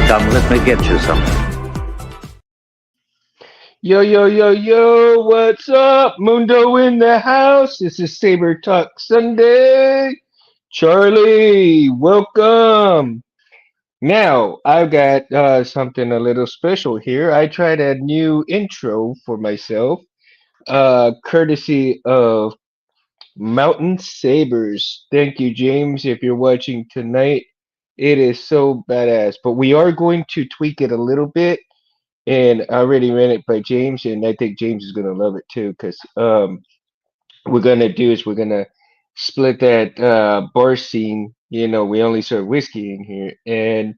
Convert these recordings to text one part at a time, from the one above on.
Come, let me get you some. Yo, yo, yo, yo, what's up? Mundo in the house. This is Saber Talk Sunday. Charlie, welcome. Now, I've got something a little special here. I tried a new intro for myself, courtesy of Mountain Sabers. Thank you, James, if you're watching tonight. It is so badass, but we are going to tweak it a little bit and I already ran it by James, and I think James is gonna love it too. Because we're gonna do is we're gonna split that bar scene. You know, we only serve whiskey in here, and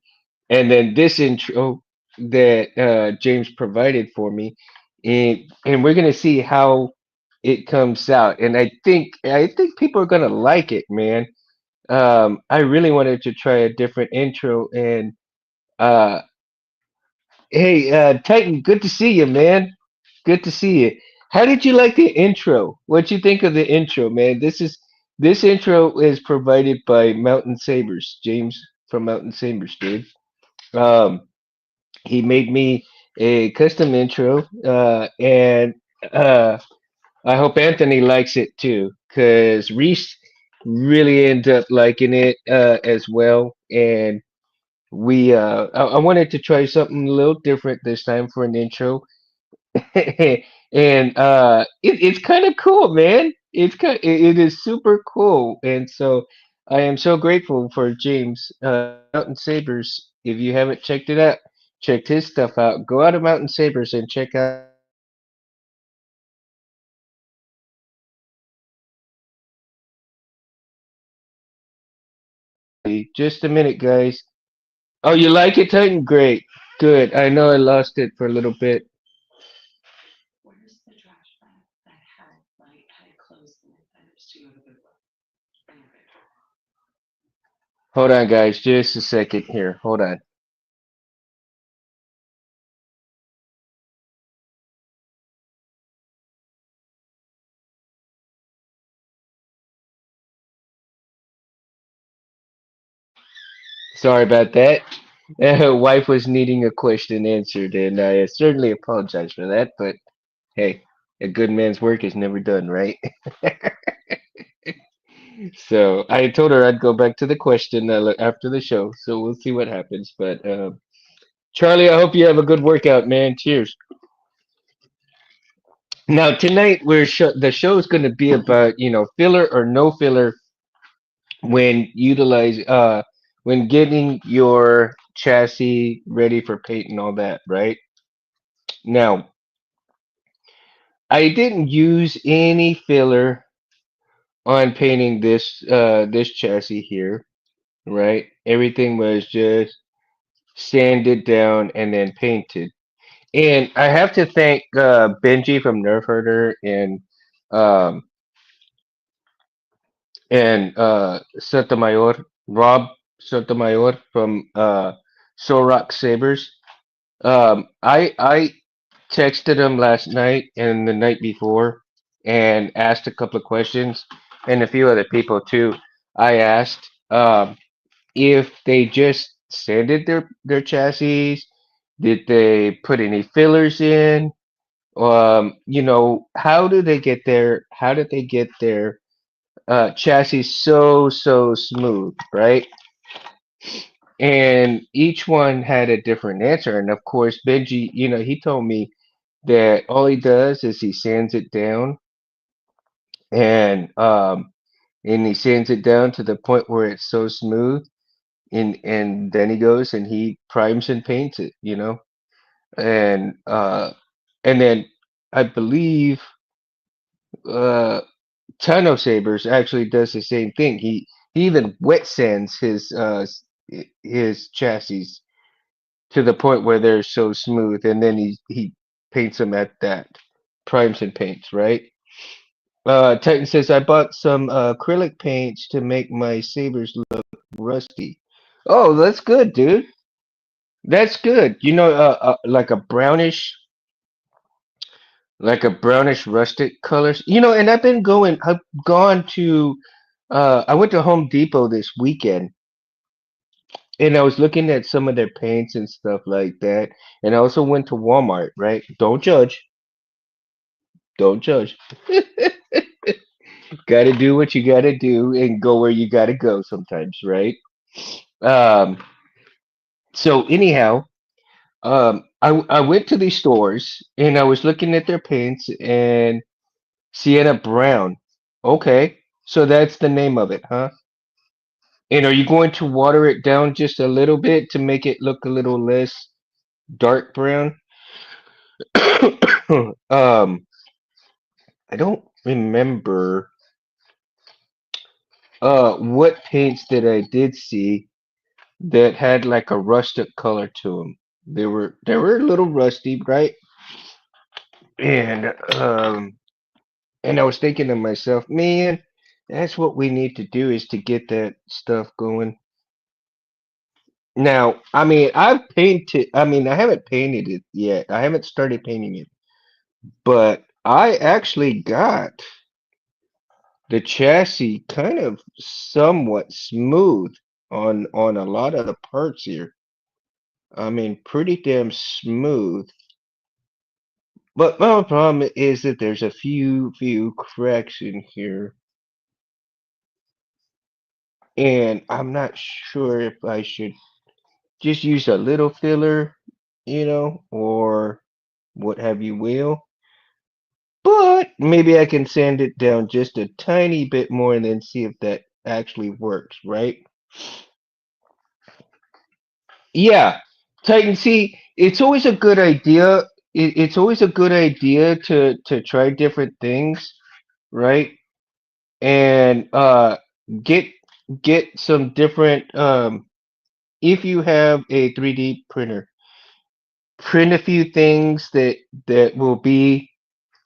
then this intro that James provided for me, and we're gonna see how it comes out. And I think people are gonna like it, man. I really wanted to try a different intro, and uh, hey, Titan, good to see you, man. Good to see you. How did you like the intro? What you think of the intro, man? This intro is provided by Mountain Sabers, James from Mountain Sabers, dude. Um, he made me a custom intro, and uh, I hope Anthony likes it too, because Reese really ended up liking it as well, and I wanted to try something a little different this time for an intro. And it's kind of cool, man. It is super cool, and so I am so grateful for James Mountain Sabers. If you haven't checked it out, checked his stuff out. Go out to Mountain Sabers and check out just a minute, guys. Oh, you like it, Titan? Great, good. I know I lost it for a little bit. Hold on, guys, just a second here. Hold on. Sorry about that. Wife was needing a question answered, and I certainly apologize for that. But hey, a good man's work is never done, right? So I told her I'd go back to the question after the show. So we'll see what happens. But Charlie, I hope you have a good workout, man. Cheers. Now tonight the show is going to be about filler or no filler when getting your chassis ready for paint and all that, right? Now I didn't use any filler on painting this chassis here, right? Everything was just sanded down and then painted. And I have to thank Benji from Nerf Herder um and Sotomayor, Rob Sotomayor from Sorok Sabers. I texted him last night and the night before and asked a couple of questions, and a few other people too. I asked if they just sanded their chassis, did they put any fillers in? How do they get their how did they get their chassis so smooth, right? And each one had a different answer. And of course, Benji, he told me that all he does is he sands it down and he sands it down to the point where it's so smooth and then he goes and he primes and paints it, and and then I believe uh Tano Sabers actually does the same thing. He even wet sands his chassis to the point where they're so smooth, and then he paints them at that, primes and paints, right? Titan says I bought some acrylic paints to make my sabers look rusty. Oh, that's good, dude. That's good. Like a brownish rustic colors. And I've gone to I went to Home Depot this weekend and I was looking at some of their paints and stuff like that. And I also went to Walmart, right? Don't judge. Don't judge. Gotta do what you gotta do and go where you gotta go sometimes, right? Um, so anyhow, I went to these stores and I was looking at their paints and Sienna Brown. Okay, so that's the name of it, huh? And are you going to water it down just a little bit to make it look a little less dark brown? I don't remember what paints that I did see that had like a rustic color to them. They were a little rusty, right? And and I was thinking to myself, man, that's what we need to do is to get that stuff going. Now, I mean, I've painted. I mean, I haven't painted it yet. I haven't started painting it, but I actually got the chassis kind of somewhat smooth on a lot of the parts here. I mean, pretty damn smooth. But my problem is that there's a few cracks in here, and I'm not sure if I should just use a little filler, or what have you will. But maybe I can sand it down just a tiny bit more and then see if that actually works, right? Yeah, Titan. See, it's always a good idea. It's always a good idea to try different things, right? And get get some different. If you have a 3D printer, print a few things that will be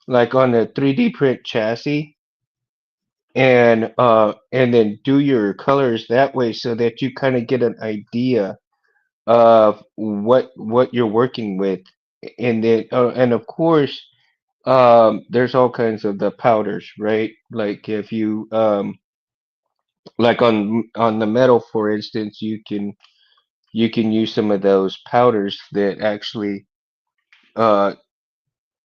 like on a 3D print chassis, and then do your colors that way so that you kind of get an idea of what you're working with, and then and of course there's all kinds of the powders, right? Like if you like on the metal, for instance, you can use some of those powders that actually uh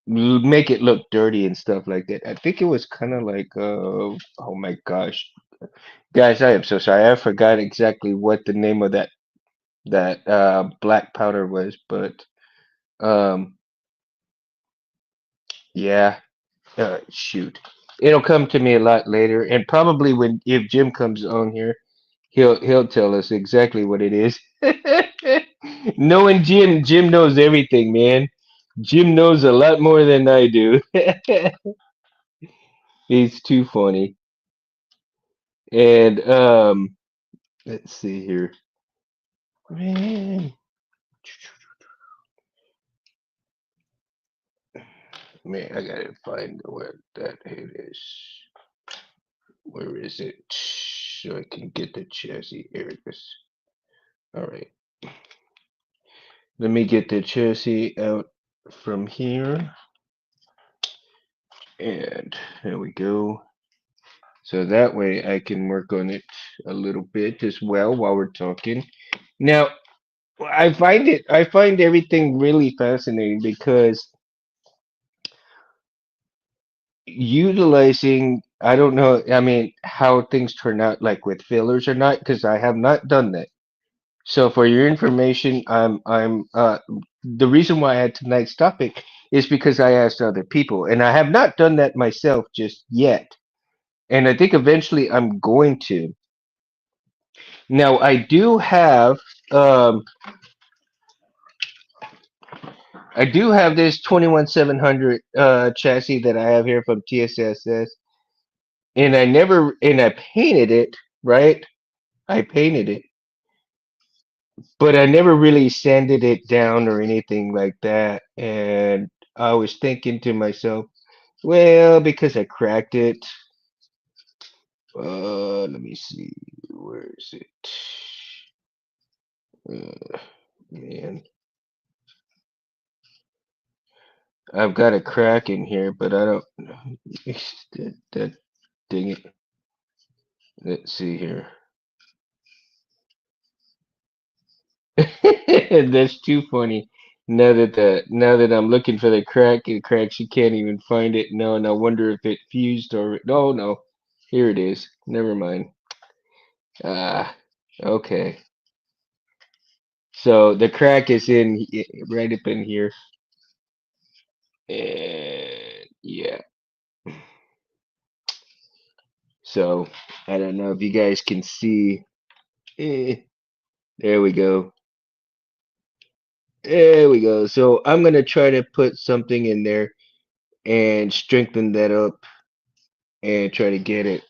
make it look dirty and stuff like that. I think it was kind of like oh my gosh, guys, I am so sorry, I forgot exactly what the name of that black powder was, but um yeah. Shoot. It'll come to me a lot later, and probably when if Jim comes on here, he'll tell us exactly what it is. Knowing Jim knows everything, man. Jim knows a lot more than I do. He's too funny. And let's see here. Man, man, I gotta find where that it is. Where is it? So I can get the chassis. Here it is. All right. Let me get the chassis out from here. And there we go. So that way I can work on it a little bit as well while we're talking. Now, I find everything really fascinating because utilizing, I don't know, I mean, how things turn out like with fillers or not, because I have not done that. So for your information, I'm the reason why I had tonight's topic is because I asked other people, and I have not done that myself just yet. And I think eventually I'm going to. Now um I do have this 21700 chassis that I have here from TSSS, and I painted it, right? I painted it, but I never really sanded it down or anything like that. And I was thinking to myself, well, because I cracked it, let me see, where is it? Man, I've got a crack in here, but I don't. That dang it. Let's see here. That's too funny. Now that I'm looking for the crack, and cracks, you can't even find it. No, and I wonder if it fused or no, no. Here it is. Never mind. Ah, okay. So the crack is right up in here. And yeah. So I don't know if you guys can see. Eh, there we go. There we go. So I'm gonna try to put something in there and strengthen that up and try to get it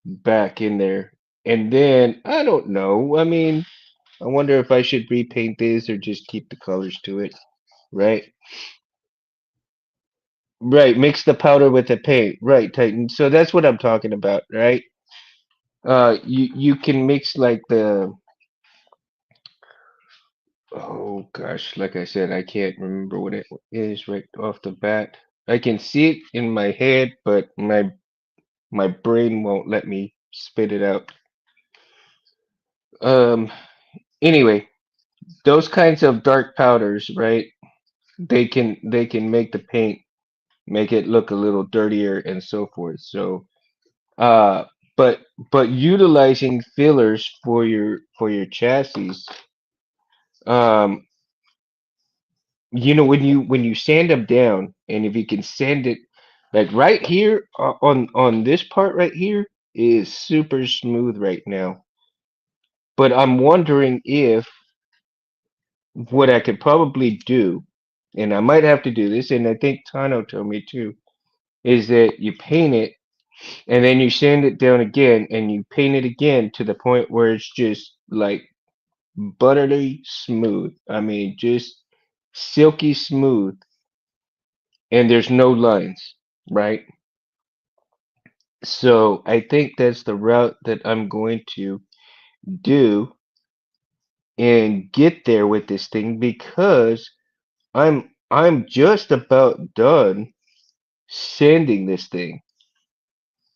back in there. And then I don't know. I mean, I wonder if I should repaint this or just keep the colors to it. Right? Right. Mix the powder with the paint. Right, Titan. So that's what I'm talking about, right? You can mix like the oh gosh, like I said, I can't remember what it is right off the bat. I can see it in my head, but my brain won't let me spit it out. Um. Anyway, those kinds of dark powders, right? They can make the paint make it look a little dirtier and so forth. So, uh, but but utilizing fillers for your chassis, um, when you sand them down, and if you can sand it like right here on this part right here is super smooth right now. But I'm wondering if what I could probably do, and I might have to do this, and I think Tano told me too, is that you paint it and then you sand it down again and you paint it again to the point where it's just like buttery smooth. I mean, just silky smooth, and there's no lines, right? So I think that's the route that I'm going to do and get there with this thing because I'm just about done sanding this thing.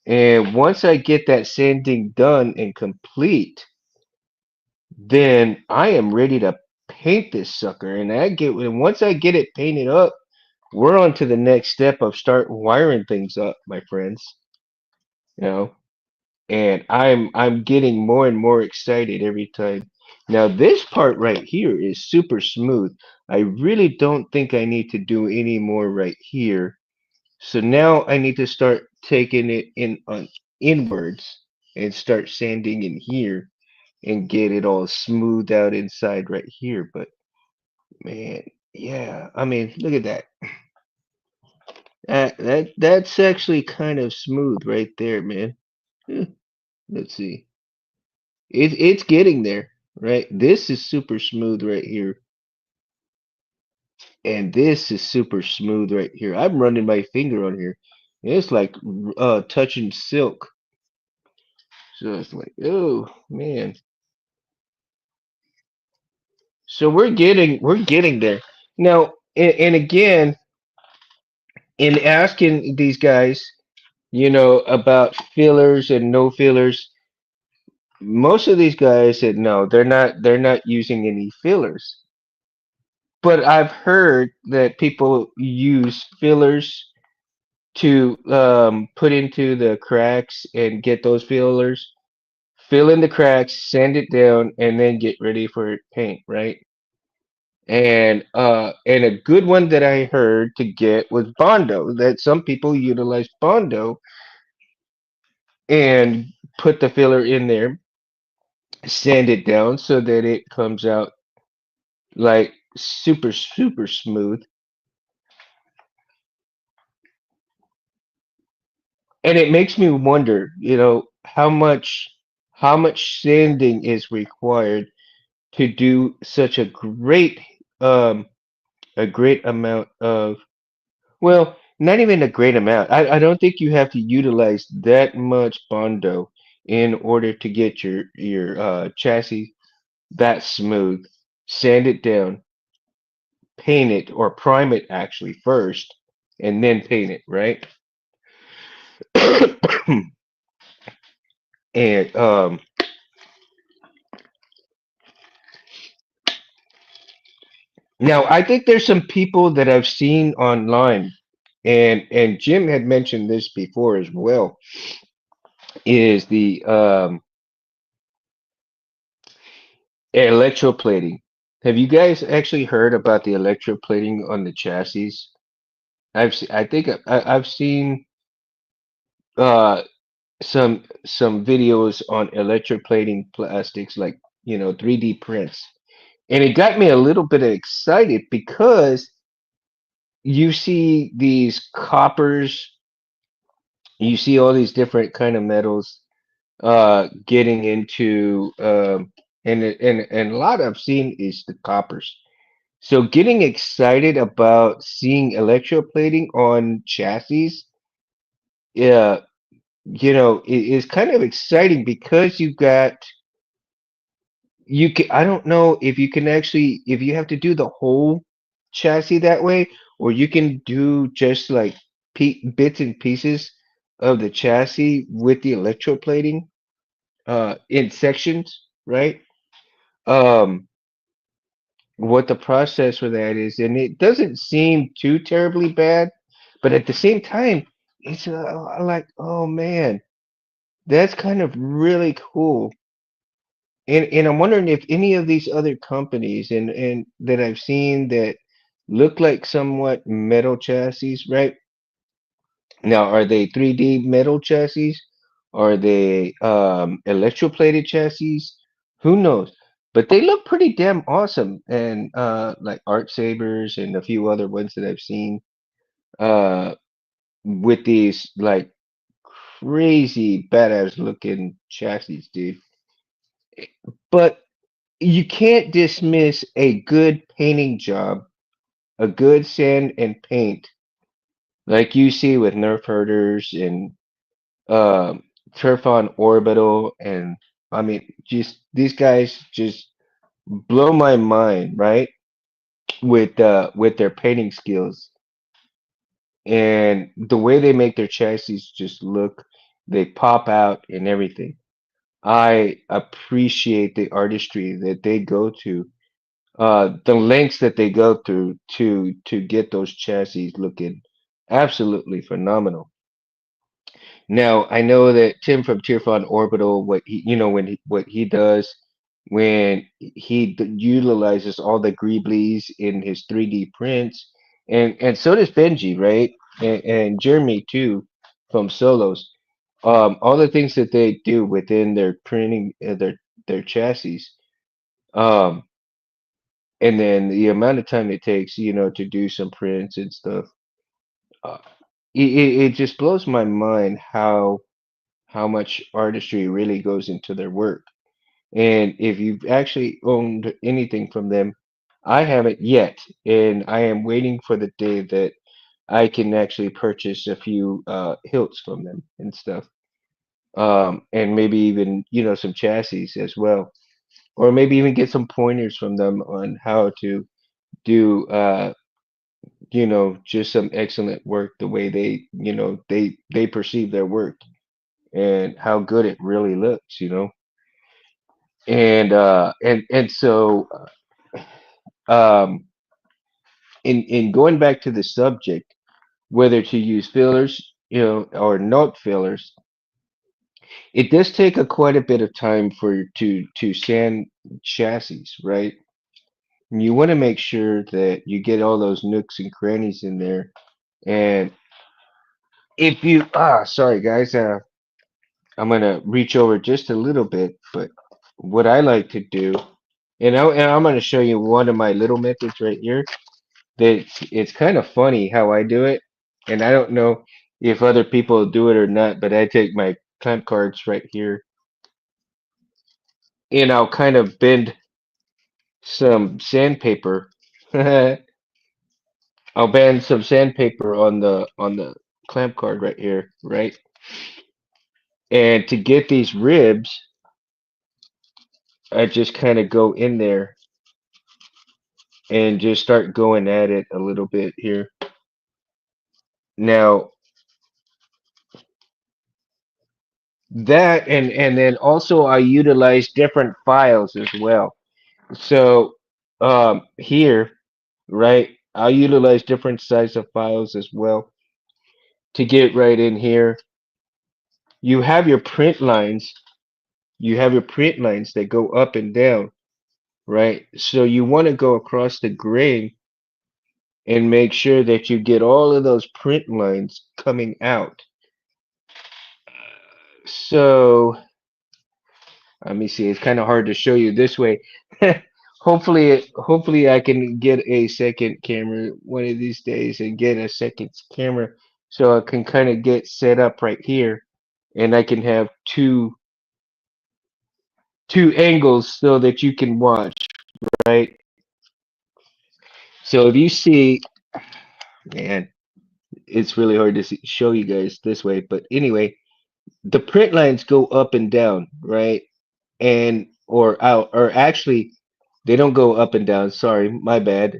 And once I get that sanding done and complete, then I am ready to paint this sucker. And once I get it painted up, we're on to the next step of start wiring things up, my friends. You know, and I'm getting more and more excited every time. Now this part right here is super smooth. I really don't think I need to do any more right here. So now I need to start taking it in on inwards and start sanding in here and get it all smoothed out inside right here. But man, yeah, I mean, look at that. That's actually kind of smooth right there, man. Eh, let's see. It's getting there, right? This is super smooth right here, and this is super smooth right here. I'm running my finger on here. It's like touching silk. So it's like, oh man. So we're getting there. Now, and again, in asking these guys, about fillers and no fillers, most of these guys said no, they're not using any fillers. But I've heard that people use fillers to put into the cracks and get those fillers, fill in the cracks, sand it down, and then get ready for paint, right? And a good one that I heard to get was Bondo. That some people utilize Bondo and put the filler in there, sand it down so that it comes out like super super smooth. And it makes me wonder, how much sanding is required to do such um a great amount of, well, not even a great amount. I don't think you have to utilize that much Bondo in order to get your chassis that smooth. Sand it down, paint it or prime it actually first, and then paint it, right? And Now, I think there's some people that I've seen online, and Jim had mentioned this before as well, is the electroplating. Have you guys actually heard about the electroplating on the chassis? I think I've seen uh some videos on electroplating plastics, like 3D prints, and it got me a little bit excited because you see these coppers, you see all these different kind of metals getting into and a lot I've seen is the coppers. So getting excited about seeing electroplating on chassis, yeah, is kind of exciting because you can, I don't know if you can actually, if you have to do the whole chassis that way, or you can do just like bits and pieces of the chassis with the electroplating in sections, right? Um, what the process for that is, and it doesn't seem too terribly bad, but at the same time, it's like, oh man, that's kind of really cool. And I'm wondering if any of these other companies and that I've seen that look like somewhat metal chassis, right? Now, are they 3D metal chassis? Are they electroplated chassis? Who knows? But they look pretty damn awesome. And like Art Sabers and a few other ones that I've seen uh with these like crazy badass looking chassis, dude. But you can't dismiss a good painting job, a good sand and paint, like you see with Nerf herders and um, Turf on Orbital, and I mean, just these guys just blow my mind, right? With their painting skills and the way they make their chassis just look, they pop out and everything. I appreciate the artistry that they go to, the lengths that they go through to get those chassis looking absolutely phenomenal. Now, I know that Tim from Tearfund Orbital, what he, what he does when he utilizes all the greeblies in his 3D prints, and so does Benji, right? And Jeremy too, from Solos. All the things that they do within their printing, their chassis, um, and then the amount of time it takes, to do some prints and stuff. Uh, it just blows my mind how much artistry really goes into their work. And if you've actually owned anything from them, I haven't yet, and I am waiting for the day that I can actually purchase a few hilts from them and stuff. And maybe even, some chassis as well. Or maybe even get some pointers from them on how to do just some excellent work the way they perceive their work and how good it really looks. And so um in going back to the subject, whether to use fillers, or not fillers, it does take quite a bit of time for to sand chassis, right? You want to make sure that you get all those nooks and crannies in there. And if you sorry guys, I'm gonna reach over just a little bit, but what I like to do, and I'm gonna show you one of my little methods right here. That it's kind of funny how I do it, and I don't know if other people do it or not, but I take my clamp cards right here, and I'll kind of bend some sandpaper. I'll bend some sandpaper on the clamp card right here, right? And to get these ribs, I just kind of go in there and just start going at it a little bit here. Now that and then also I utilize different files as well. So here. right? I'll utilize different size of files as well to get right in here. You have your print lines. You have your print lines that go up and down, right? So you want to go across the grain and make sure that you get all of those print lines coming out. So let me see. It's kind of hard to show you this way. Hopefully I can get a second camera one of these days and get a second camera so I can kind of get set up right here and I can have two angles so that you can watch, right? So if you see, man, it's really hard to show you guys this way, but anyway, the print lines go up and down, right? And or out, or actually, they don't go up and down. Sorry, my bad.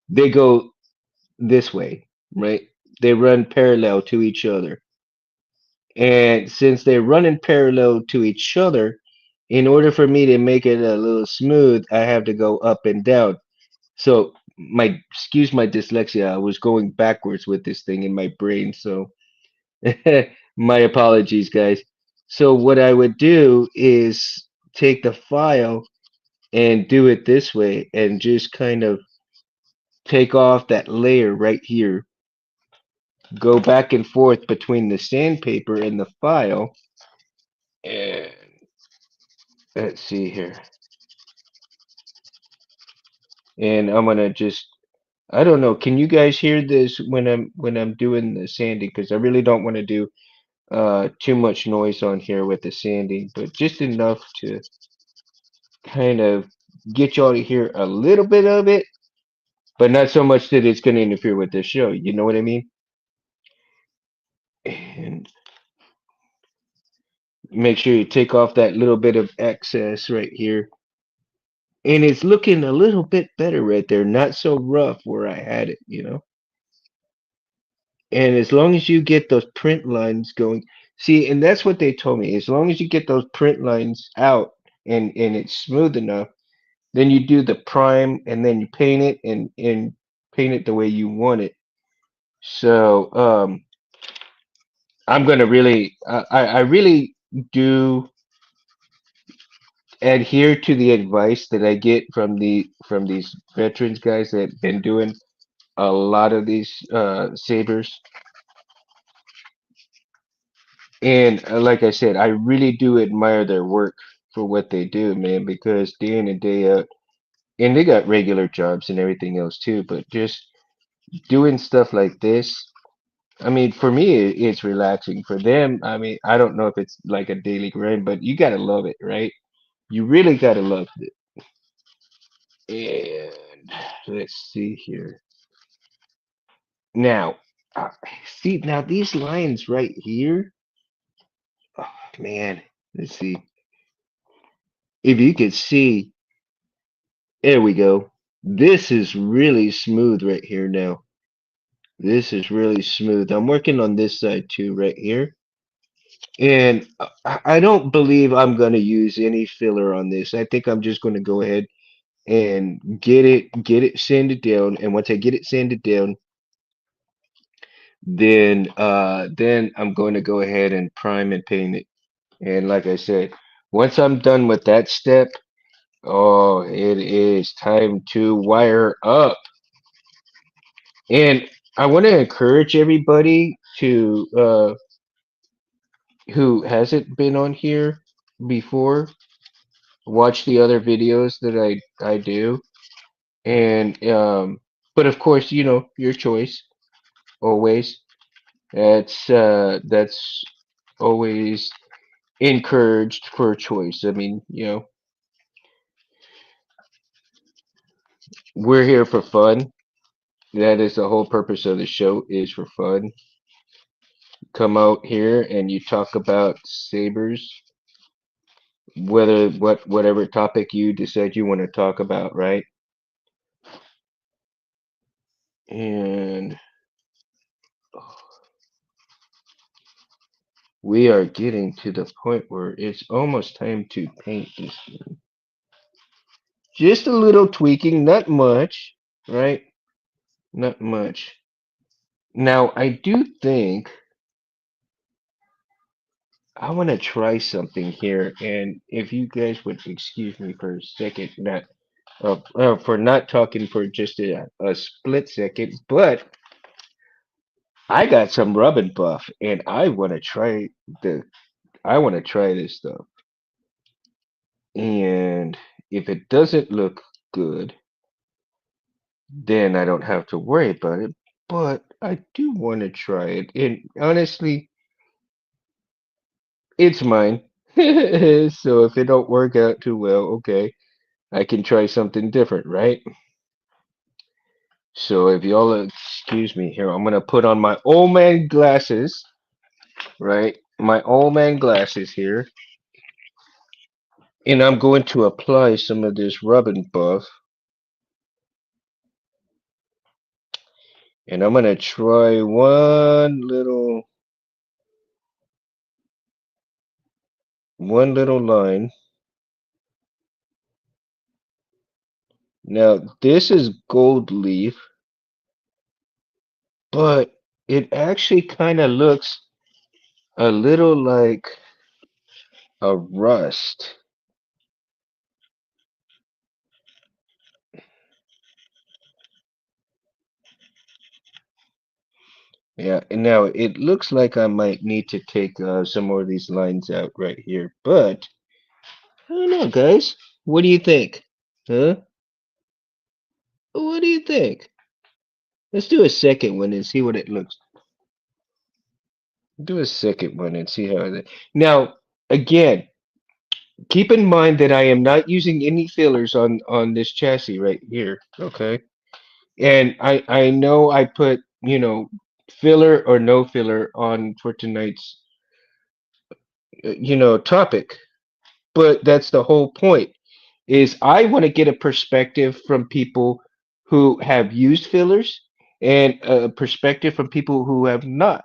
They go this way, right? They run parallel to each other. And since they're running parallel to each other, in order for me to make it a little smooth, I have to go up and down. So excuse my dyslexia. I was going backwards with this thing in my brain, so my apologies, guys. So what I would do is take the file and do it this way and just kind of take off that layer right here, go back and forth between the sandpaper and the file, and let's see here. And I'm gonna just, I don't know, can you guys hear this when I'm doing the sanding? Because I really don't want to do too much noise on here with the sanding, but just enough to kind of get y'all to hear a little bit of it, but not so much that it's going to interfere with the show. You know what I mean? And make sure you take off that little bit of excess right here. And it's looking a little bit better right there, not so rough where I had it, you know? And as long as you get those print lines going, see, and that's what they told me. As long as you get those print lines out and it's smooth enough, then you do the prime and then you paint it and paint it the way you want it. So I'm gonna really I really do adhere to the advice that I get from these veterans guys that have been doing a lot of these sabers. And like I said, I really do admire their work for what they do, man, because day in and day out, and they got regular jobs and everything else too, but just doing stuff like this, I mean, for me, it's relaxing. For them, I mean, I don't know if it's like a daily grind, but you gotta love it, right? You really gotta love it. And let's see here. Now, see, now these lines right here, oh, man, let's see. If you could see, there we go. This is really smooth right here now. This is really smooth. I'm working on this side too, right here. And I don't believe I'm going to use any filler on this. I think I'm just going to go ahead and get it sanded down. And once I get it sanded down, then I'm going to go ahead and prime and paint it. And like I said, once I'm done with that step, oh, it is time to wire up. And I want to encourage everybody to who hasn't been on here before, watch the other videos that I do. And but of course, you know, your choice always. That's always encouraged for choice. I mean, you know, we're here for fun. That is the whole purpose of the show is for fun. Come out here and you talk about sabers, whatever topic you decide you want to talk about, right? And we are getting to the point where it's almost time to paint this one. Just a little tweaking, not much. right? Not much. Now, I do think I want to try something here, and if you guys would excuse me for a second, not for not talking for just a split second, but I got some rub and buff, and the I want to try this stuff. And if it doesn't look good, then I don't have to worry about it. But I do want to try it, and honestly, it's mine. So if it don't work out too well, okay, I can try something different, right? So if y'all excuse me here, I'm gonna put on my old man glasses, right? My old man glasses here, and I'm going to apply some of this rub and buff, and I'm gonna try one little line. Now this is gold leaf, but it actually kind of looks a little like a rust. Yeah, and now it looks like I might need to take some more of these lines out right here, but I don't know, guys. What do you think? Huh? What do you think? Let's do a second one and see what it looks. Do a second one and see how it. Now, again, keep in mind that I am not using any fillers on this chassis right here. Okay, and I know I put filler or no filler on for tonight's topic, but that's the whole point. Is I want to get a perspective from people who have used fillers and a perspective from people who have not.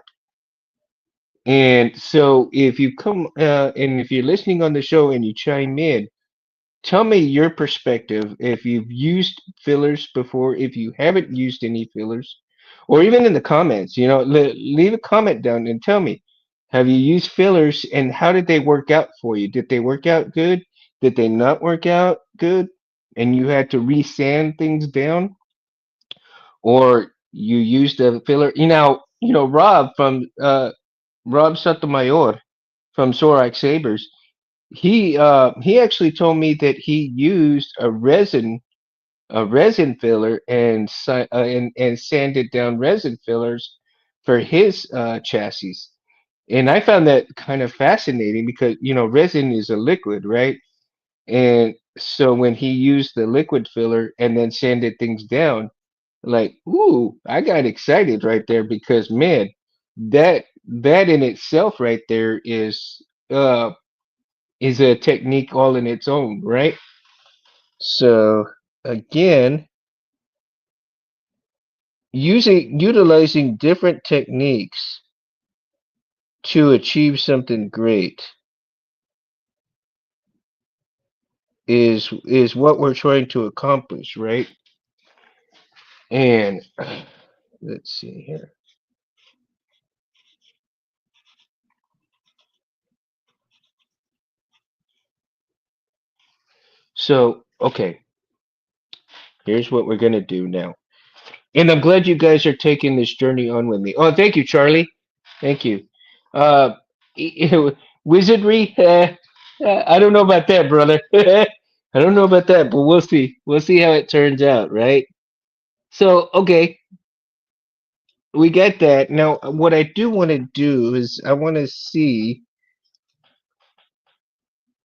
And so if you come and if you're listening on the show and you chime in, tell me your perspective if you've used fillers before, if you haven't used any fillers, or even in the comments, leave a comment down and tell me, have you used fillers and how did they work out for you? Did they work out good? Did they not work out good? And you had to resand things down, or you used a filler? Rob Sotomayor from Sorax Sabers. He actually told me that he used a resin filler and sanded down resin fillers for his chassis. And I found that kind of fascinating because resin is a liquid, right? And so when he used the liquid filler and then sanded things down, like, ooh, I got excited right there because man, that in itself right there is a technique all in its own, right? So again, utilizing different techniques to achieve something great is what we're trying to accomplish, right? And let's see here. So, okay, here's what we're gonna do now. And I'm glad you guys are taking this journey on with me. Oh, thank you, Charlie. Thank you. Uh, Wizardry. I don't know about that, brother. I don't know about that, but we'll see. We'll see how it turns out, right? So, okay, we get that. Now, what I do want to do is I want to see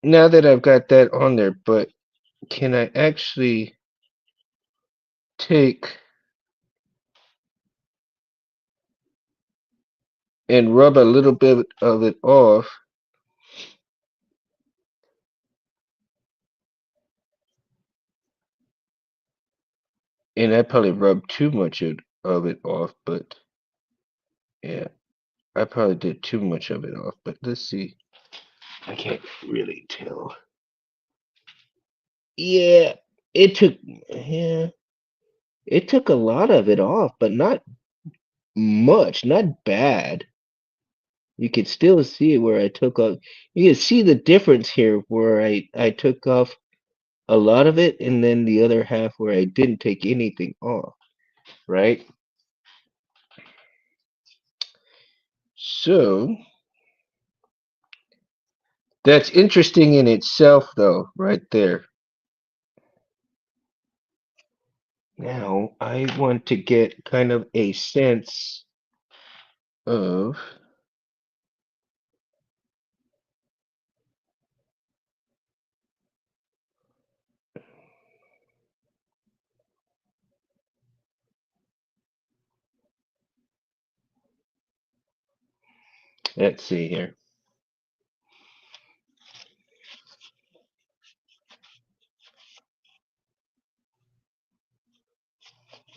now that I've got that on there, but can I actually take and rub a little bit of it off? And I probably rubbed too much of it off, but yeah, I probably did too much of it off. But let's see. I can't really tell. Yeah, it took. Yeah, It took a lot of it off, but not much, not bad. You could still see where I took off. You can see the difference here where I took off a lot of it and then the other half where I didn't take anything off, right? So that's interesting in itself though, right there. Now I want to get kind of a sense of, let's see here.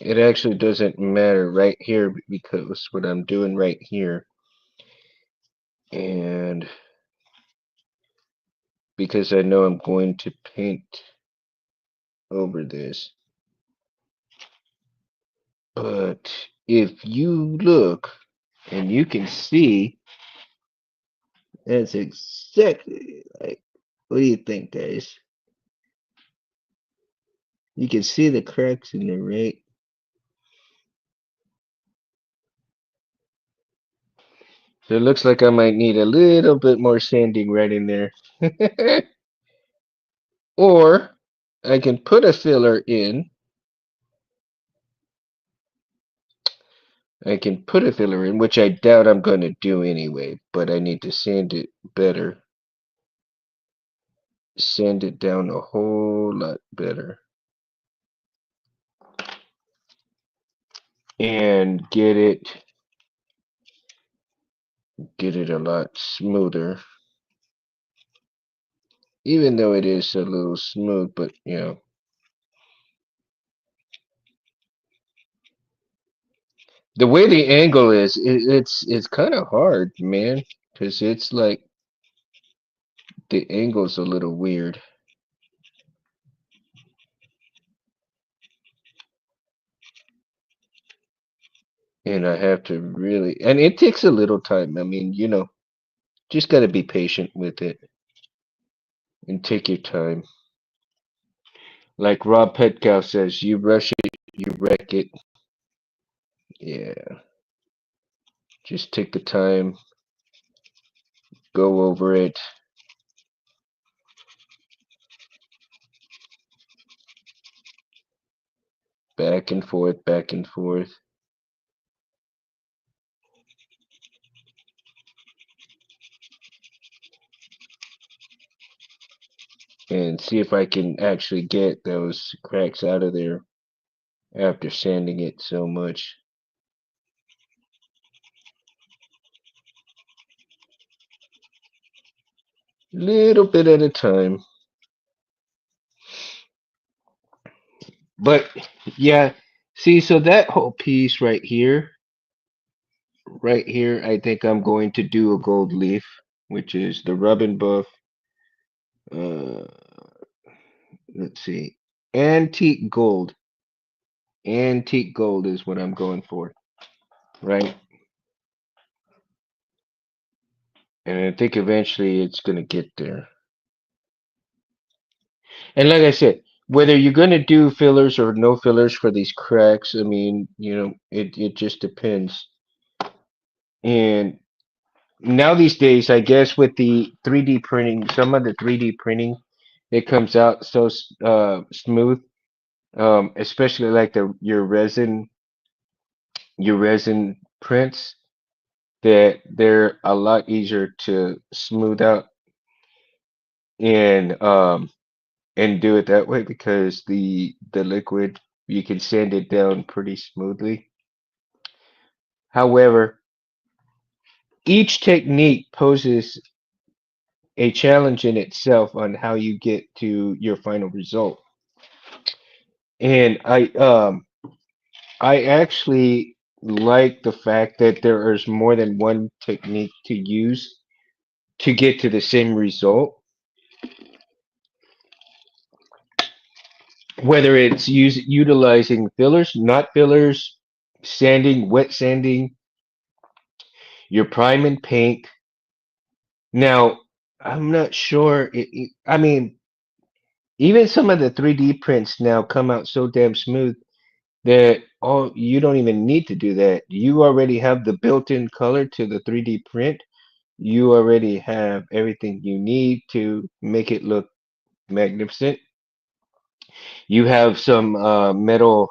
It actually doesn't matter right here because what I'm doing right here and because I know I'm going to paint over this. But if you look and you can see, that's exactly like, what do you think, guys? You can see the cracks in there, right? So it looks like I might need a little bit more sanding right in there. Or I can put a filler in. I can put a filler in, which I doubt I'm going to do anyway, but I need to sand it better. Sand it down a whole lot better. And get it a lot smoother. Even though it is a little smooth, but you know. The way the angle is, it's kind of hard, man, because it's like the angle's a little weird. And I have to really, and it takes a little time. I mean, you know, just got to be patient with it and take your time. Like Rob Petkow says, you rush it, you wreck it. Yeah, just take the time, go over it, back and forth. And see if I can actually get those cracks out of there after sanding it so much. Little bit at a time. But yeah, see, so that whole piece right here, I think I'm going to do a gold leaf, which is the rub and buff. Uh, let's see, antique gold. Antique gold is what I'm going for, right? And I think eventually it's gonna get there. And like I said, whether you're gonna do fillers or no fillers for these cracks, I mean, you know, it just depends. And now these days, I guess with the 3D printing, some of the 3D printing, it comes out so smooth. Especially like the your resin prints that they're a lot easier to smooth out and and do it that way because the liquid you can sand it down pretty smoothly. However, each technique poses a challenge in itself on how you get to your final result. And I actually like the fact that there is more than one technique to use to get to the same result. whether it's utilizing fillers, not fillers, sanding, wet sanding, your prime and paint. Now, I'm not sure. I mean, even some of the 3D prints now come out so damn smooth that all you don't even need to do that. You already have the built-in color to the 3D print. You already have everything you need to make it look magnificent. You have some metal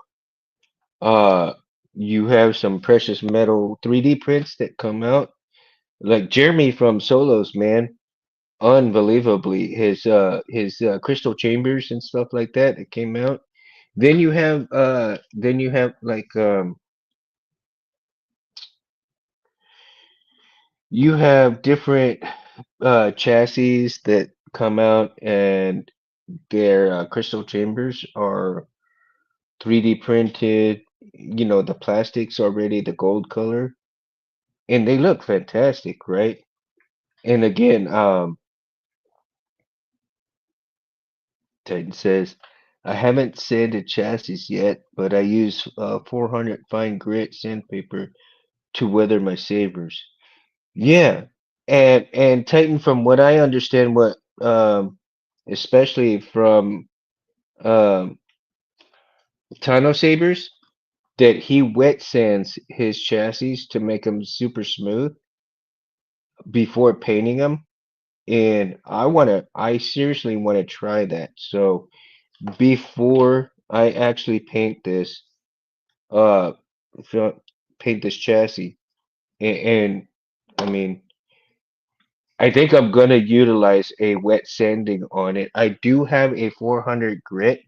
uh you have some precious metal 3D prints that come out. Like Jeremy from Solos, man, unbelievably his crystal chambers and stuff like that that came out. Then you have like you have different chassis that come out and their crystal chambers are 3D printed. You know, the plastic's already the gold color and they look fantastic, right? And again, Titan says, I haven't sanded chassis yet, but I use 400 fine grit sandpaper to weather my sabers. Yeah, and Titan, from what I understand, what especially from um, Tano Sabers, that he wet sands his chassis to make them super smooth before painting them. And I seriously want to try that. So before I actually uh, fi- paint this chassis, and I mean, I think I'm gonna utilize a wet sanding on it. I do have a 400 grit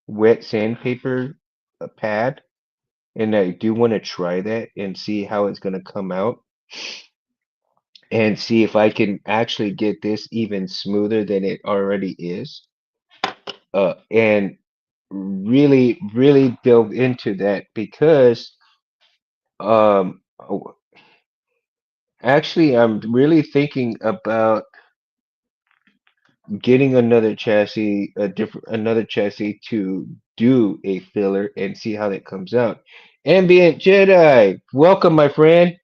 wet sandpaper pad, and I do want to try that and see how it's gonna come out, and see if I can actually get this even smoother than it already is. And really delve into that because oh, actually I'm really thinking about getting another chassis to do a filler and see how that comes out. Ambient Jedi, welcome my friend.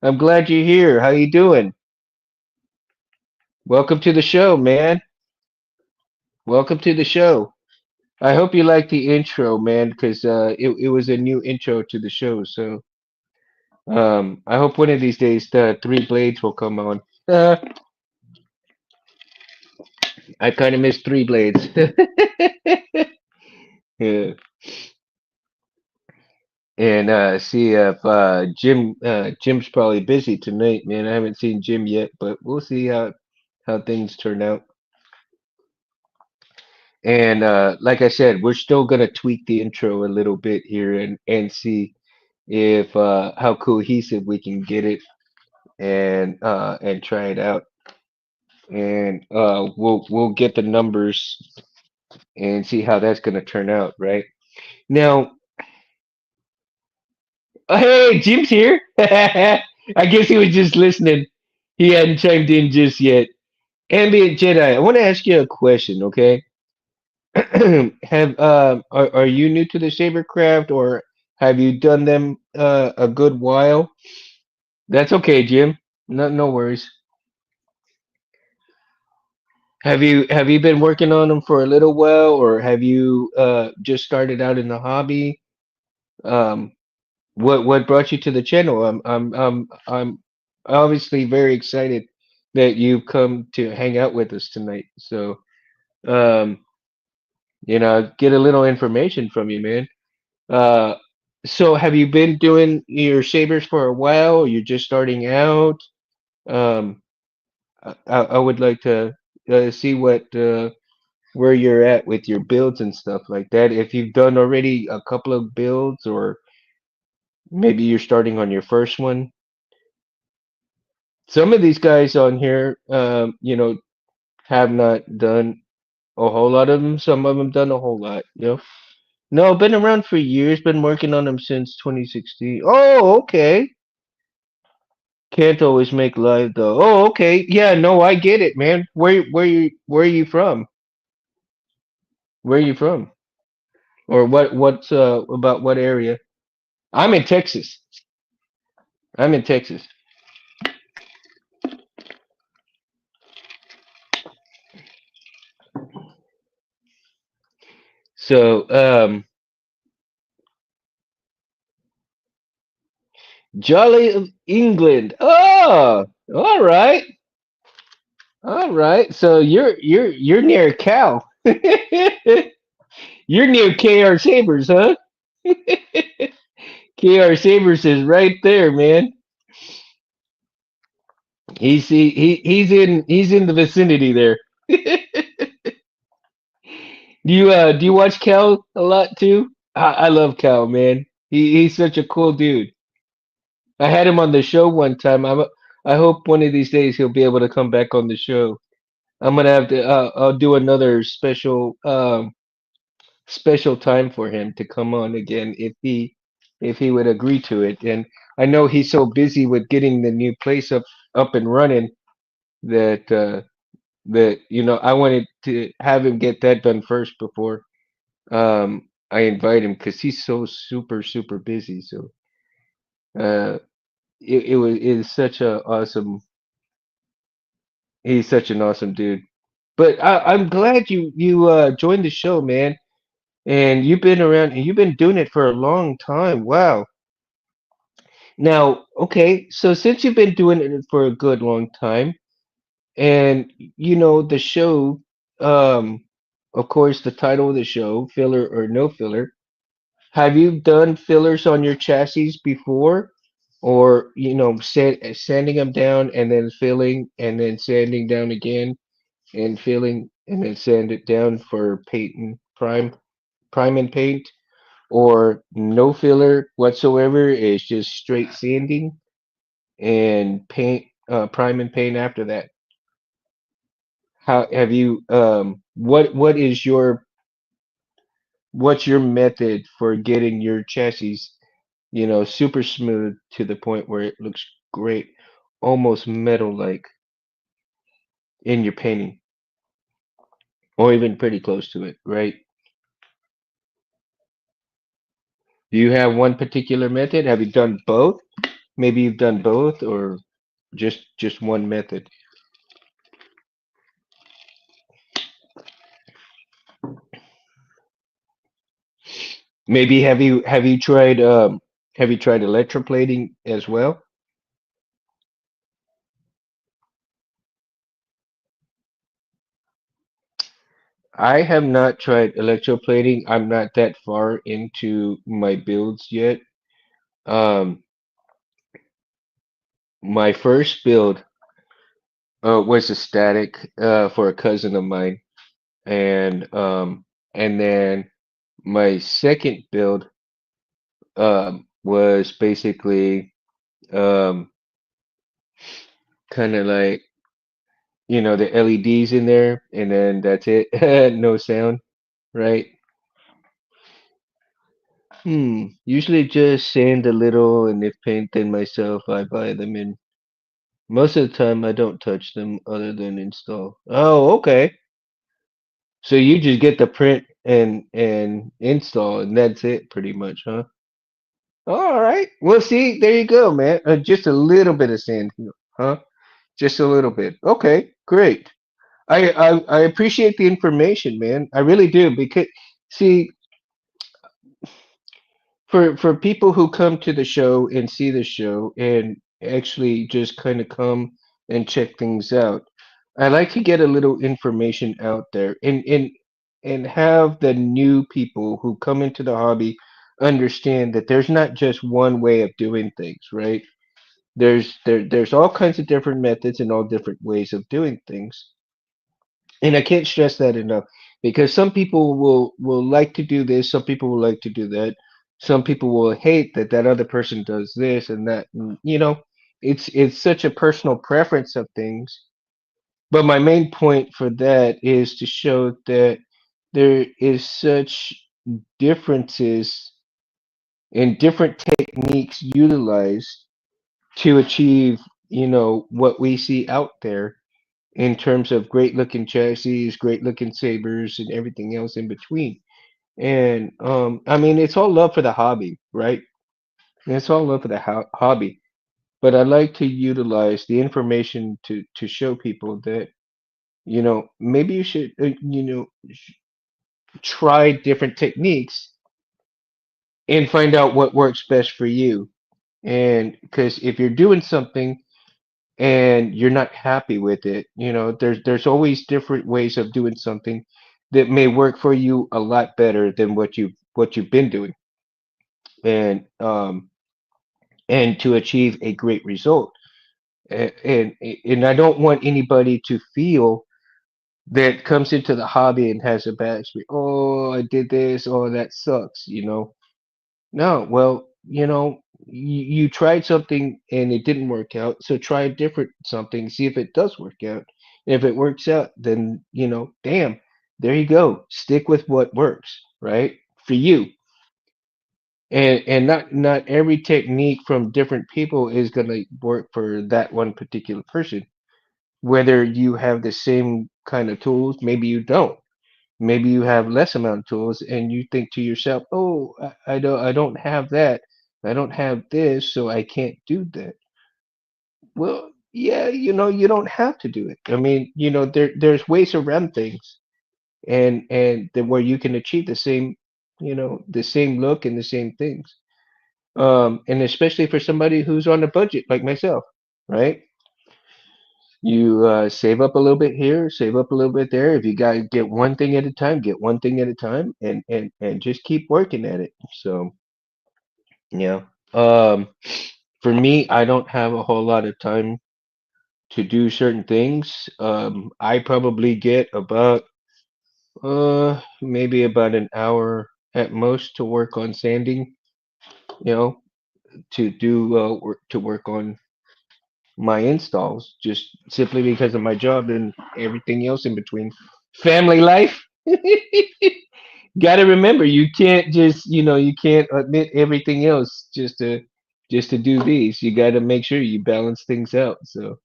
I'm glad you're here. How you doing? Welcome to the show, man. Welcome to the show. I hope you like the intro, man, because it was a new intro to the show. So I hope one of these days the three blades will come on. I kind of miss three blades. Yeah. And see if Jim's probably busy tonight, man. I haven't seen Jim yet, but we'll see how things turn out. And like I said, we're still gonna tweak the intro a little bit here and see if how cohesive we can get it and try it out. And we'll get the numbers and see how that's gonna turn out, right? Now, hey, Jim's here. I guess he was just listening. He hadn't chimed in just yet. Ambient Jedi, I want to ask you a question, okay? Are you new to the Sabercraft or have you done them a good while? That's okay, Jim. No worries. Have you been working on them for a little while or have you just started out in the hobby? Um, what brought you to the channel? I'm obviously very excited that you've come to hang out with us tonight. So, um, get a little information from you, man. Uh, so have you been doing your sabers for a while? Or you're just starting out? Um, I would like to see what where you're at with your builds and stuff like that. If you've done already a couple of builds, or maybe you're starting on your first one. Some of these guys on here, have not done a whole lot of them. Some of them done a whole lot. No, been around for years. Been working on them since 2016. Oh, okay. Can't always make live though. Oh, okay. Yeah, no, I get it, man. Where are you from? Where are you from? Or what's about what area? I'm in Texas. I'm in Texas. So Jolly of England. Oh, all right. All right. So you're near Cal. You're near KR Sabers, huh? KR Sabers is right there, man. He's in the vicinity there. Do you watch Cal a lot too? I love Cal, man. He's such a cool dude. I had him on the show one time. I hope one of these days he'll be able to come back on the show. I'm gonna have to. I'll do another special time for him to come on again if he would agree to it. And I know he's so busy with getting the new place up and running that I wanted to have him get that done first before I invite him because he's so super busy. So uh, it is such a awesome. He's such an awesome dude. But I'm glad you joined the show, man. And you've been around and you've been doing it for a long time. Wow. Now, okay, so since you've been doing it for a good long time, and the show, um, of course, the title of the show, filler or no filler, have you done fillers on your chassis before? Or, sanding them down and then filling and then sanding down again and filling and then sand it down for paint and prime and paint? Or no filler whatsoever, it's just straight sanding and paint, prime and paint after that. How have you what's your method for getting your chassis, super smooth to the point where it looks great, almost metal like in your painting, or even pretty close to it, right? Do you have one particular method? Have you done both? Maybe you've done both, or just one method. Maybe have you tried electroplating as well? I have not tried electroplating. I'm not that far into my builds yet. Um, my first build was a static for a cousin of mine, and then my second build was basically um, kind of like the LEDs in there, and then that's it. No sound, right? Usually just sand a little, and if paint then myself, I buy them in. Most of the time, I don't touch them other than install. Oh, okay. So you just get the print and install, and that's it, pretty much, huh? All right. Well, see, there you go, man. Just a little bit of sand, huh? Just a little bit. Okay, great. I appreciate the information, man. I really do because see, for people who come to the show and see the show and actually just kind of come and check things out, I like to get a little information out there and have the new people who come into the hobby understand that there's not just one way of doing things, right? There's all kinds of different methods and all different ways of doing things. And I can't stress that enough because some people will like to do this, some people will like to do that, some people will hate that other person does this and that. And, it's such a personal preference of things. But my main point for that is to show that there is such differences in different techniques utilized to achieve, what we see out there in terms of great looking chassis, great looking sabers, and everything else in between. And I mean, it's all love for the hobby, right? It's all love for the hobby. But I like to utilize the information to show people that, maybe you should, try different techniques and find out what works best for you. And because if you're doing something and you're not happy with it, there's always different ways of doing something that may work for you a lot better than what you've been doing, and to achieve a great result. And I don't want anybody to feel that comes into the hobby and has a bad experience. Oh, I did this. Oh, that sucks. No, well, you tried something and it didn't work out, so try a different something, see if it does work out. And if it works out, then, damn, there you go. Stick with what works, right? For you. And not every technique from different people is gonna work for that one particular person. Whether you have the same kind of tools, maybe you don't. Maybe you have less amount of tools and you think to yourself, "Oh, I don't have that. I don't have this, so I can't do that." Well, yeah, you don't have to do it. I mean, there's ways around things, and where you can achieve the same look and the same things. And especially for somebody who's on a budget like myself, right? You save up a little bit here, save up a little bit there. If you got to get one thing at a time, get one thing at a time, and just keep working at it. So, yeah. Um, for me, I don't have a whole lot of time to do certain things. I probably get about maybe about an hour at most to work on sanding. You know, to work on my installs, just simply because of my job and everything else in between. Family life. Got to remember, you can't admit everything else just to do these. You got to make sure you balance things out. So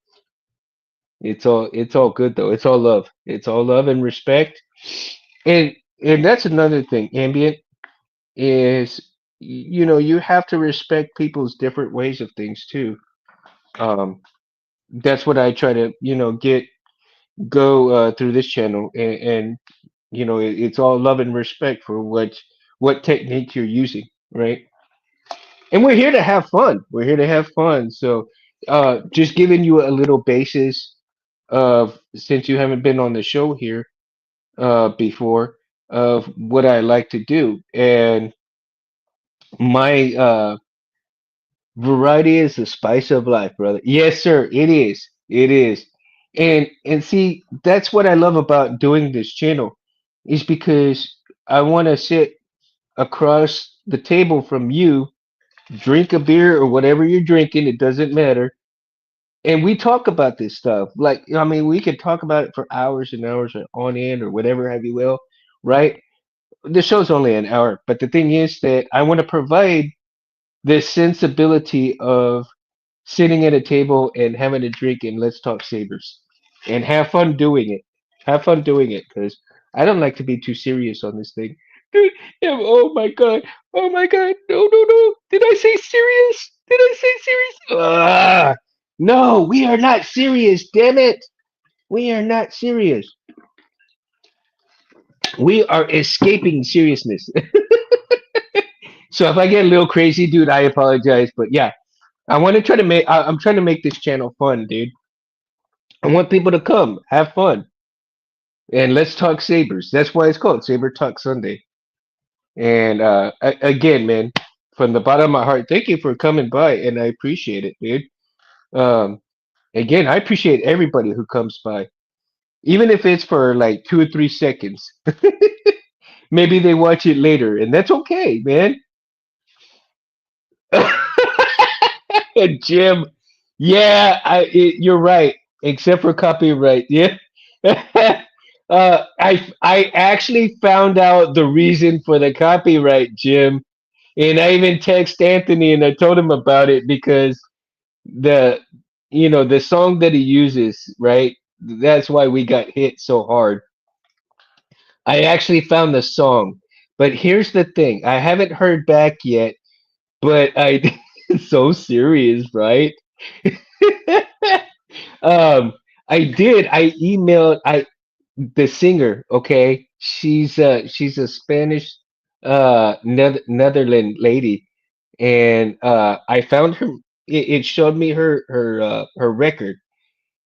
it's all good though. It's all love. It's all love and respect. And and that's another thing. Ambient is, you have to respect people's different ways of things too. Um, that's what I try to get go through this channel, and it's all love and respect for what technique you're using, right? And we're here to have fun. We're here to have fun. So just giving you a little basis of, since you haven't been on the show here before, of what I like to do. And my variety is the spice of life, brother. Yes, sir. It is. It is. And see, that's what I love about doing this channel, is because I want to sit across the table from you, drink a beer or whatever you're drinking, it doesn't matter. And we talk about this stuff. Like, I mean, we could talk about it for hours and hours or on end or whatever have you will, right? The show's only an hour, but the thing is that I want to provide this sensibility of sitting at a table and having a drink and let's talk sabers and have fun doing it. Have fun doing it, because I don't like to be too serious on this thing. Dude, yeah, oh my god. Oh my god. No, no, no. Did I say serious? Did I say serious? No, we are not serious, damn it. We are not serious. We are escaping seriousness. So if I get a little crazy, dude, I apologize. But yeah, I want to try to make. I'm trying to make this channel fun, dude. I want people to come, have fun, and let's talk sabers. That's why it's called Saber Talk Sunday. And again, man, from the bottom of my heart, thank you for coming by, and I appreciate it, dude. Um, again, I appreciate everybody who comes by, even if it's for like 2 or 3 seconds. Maybe they watch it later, and that's okay, man. Jim, yeah, you're right. Except for copyright, yeah. I actually found out the reason for the copyright, Jim, and I even text Anthony and I told him about it, because the the song that he uses, right? That's why we got hit so hard. I actually found the song But here's the thing. I haven't heard back yet, but I so serious, right? um I did. I emailed I the singer, okay? She's a Spanish Netherlands lady, and I found her. It showed me her record,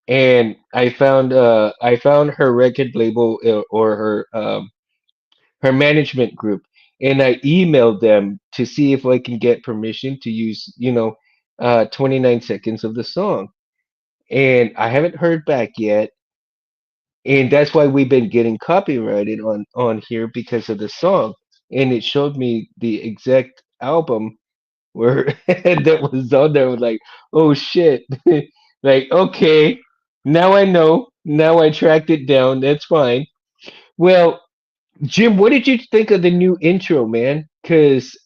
and I found her record label, or her management group, and I emailed them to see if I can get permission to use 29 seconds of the song, and I haven't heard back yet, and that's why we've been getting copyrighted on here because of the song, and it showed me the exact album where that was on there. I was like, oh shit. Like, okay, now I know, now I tracked it down, that's fine. Well, Jim, what did you think of the new intro, man? Because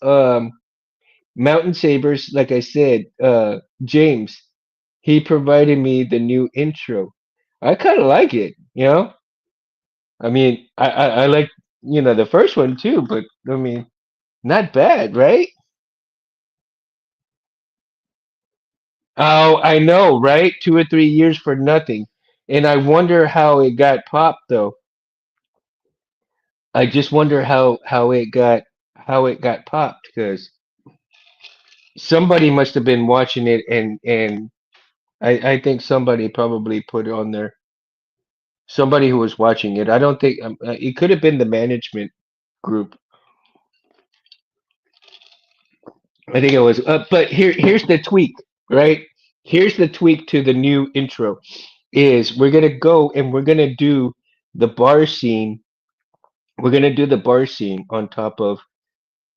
Mountain Sabers, like I said, James, he provided me the new intro. I kind of like it, you know. I mean, I like, the first one too, but I mean, not bad, right? Oh, I know, right? 2 or 3 years for nothing. And I wonder how it got popped though. I just wonder how it got popped, because somebody must have been watching it, and I think somebody probably put it on there. Somebody who was watching it. I don't think it could have been the management group. I think it was. But here's the tweak, right? Here's the tweak to the new intro. Is we're gonna go and we're gonna do the bar scene. We're gonna do the bar scene on top of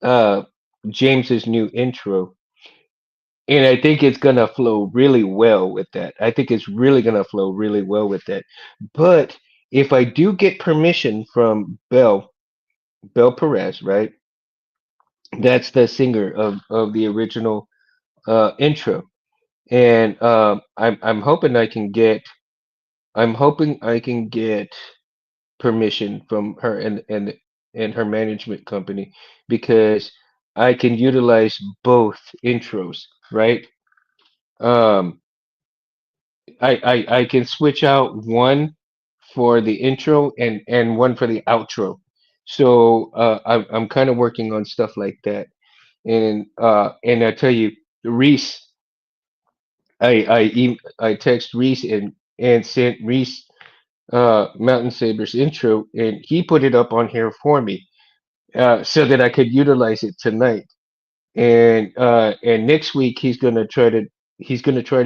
uh James's new intro, and I think it's gonna flow really well with that. I think it's really gonna flow really well with that. But if I do get permission from Bel Perez, right? That's the singer of the original intro, and I'm hoping I can get permission from her and her management company, because I can utilize both intros, right? Um, I can switch out one for the intro and one for the outro. So I'm kind of working on stuff like that. And I tell you, Reese, I text Reese and sent Reese Mountain Sabers intro, and he put it up on here for me, so that I could utilize it tonight. And next week he's gonna try to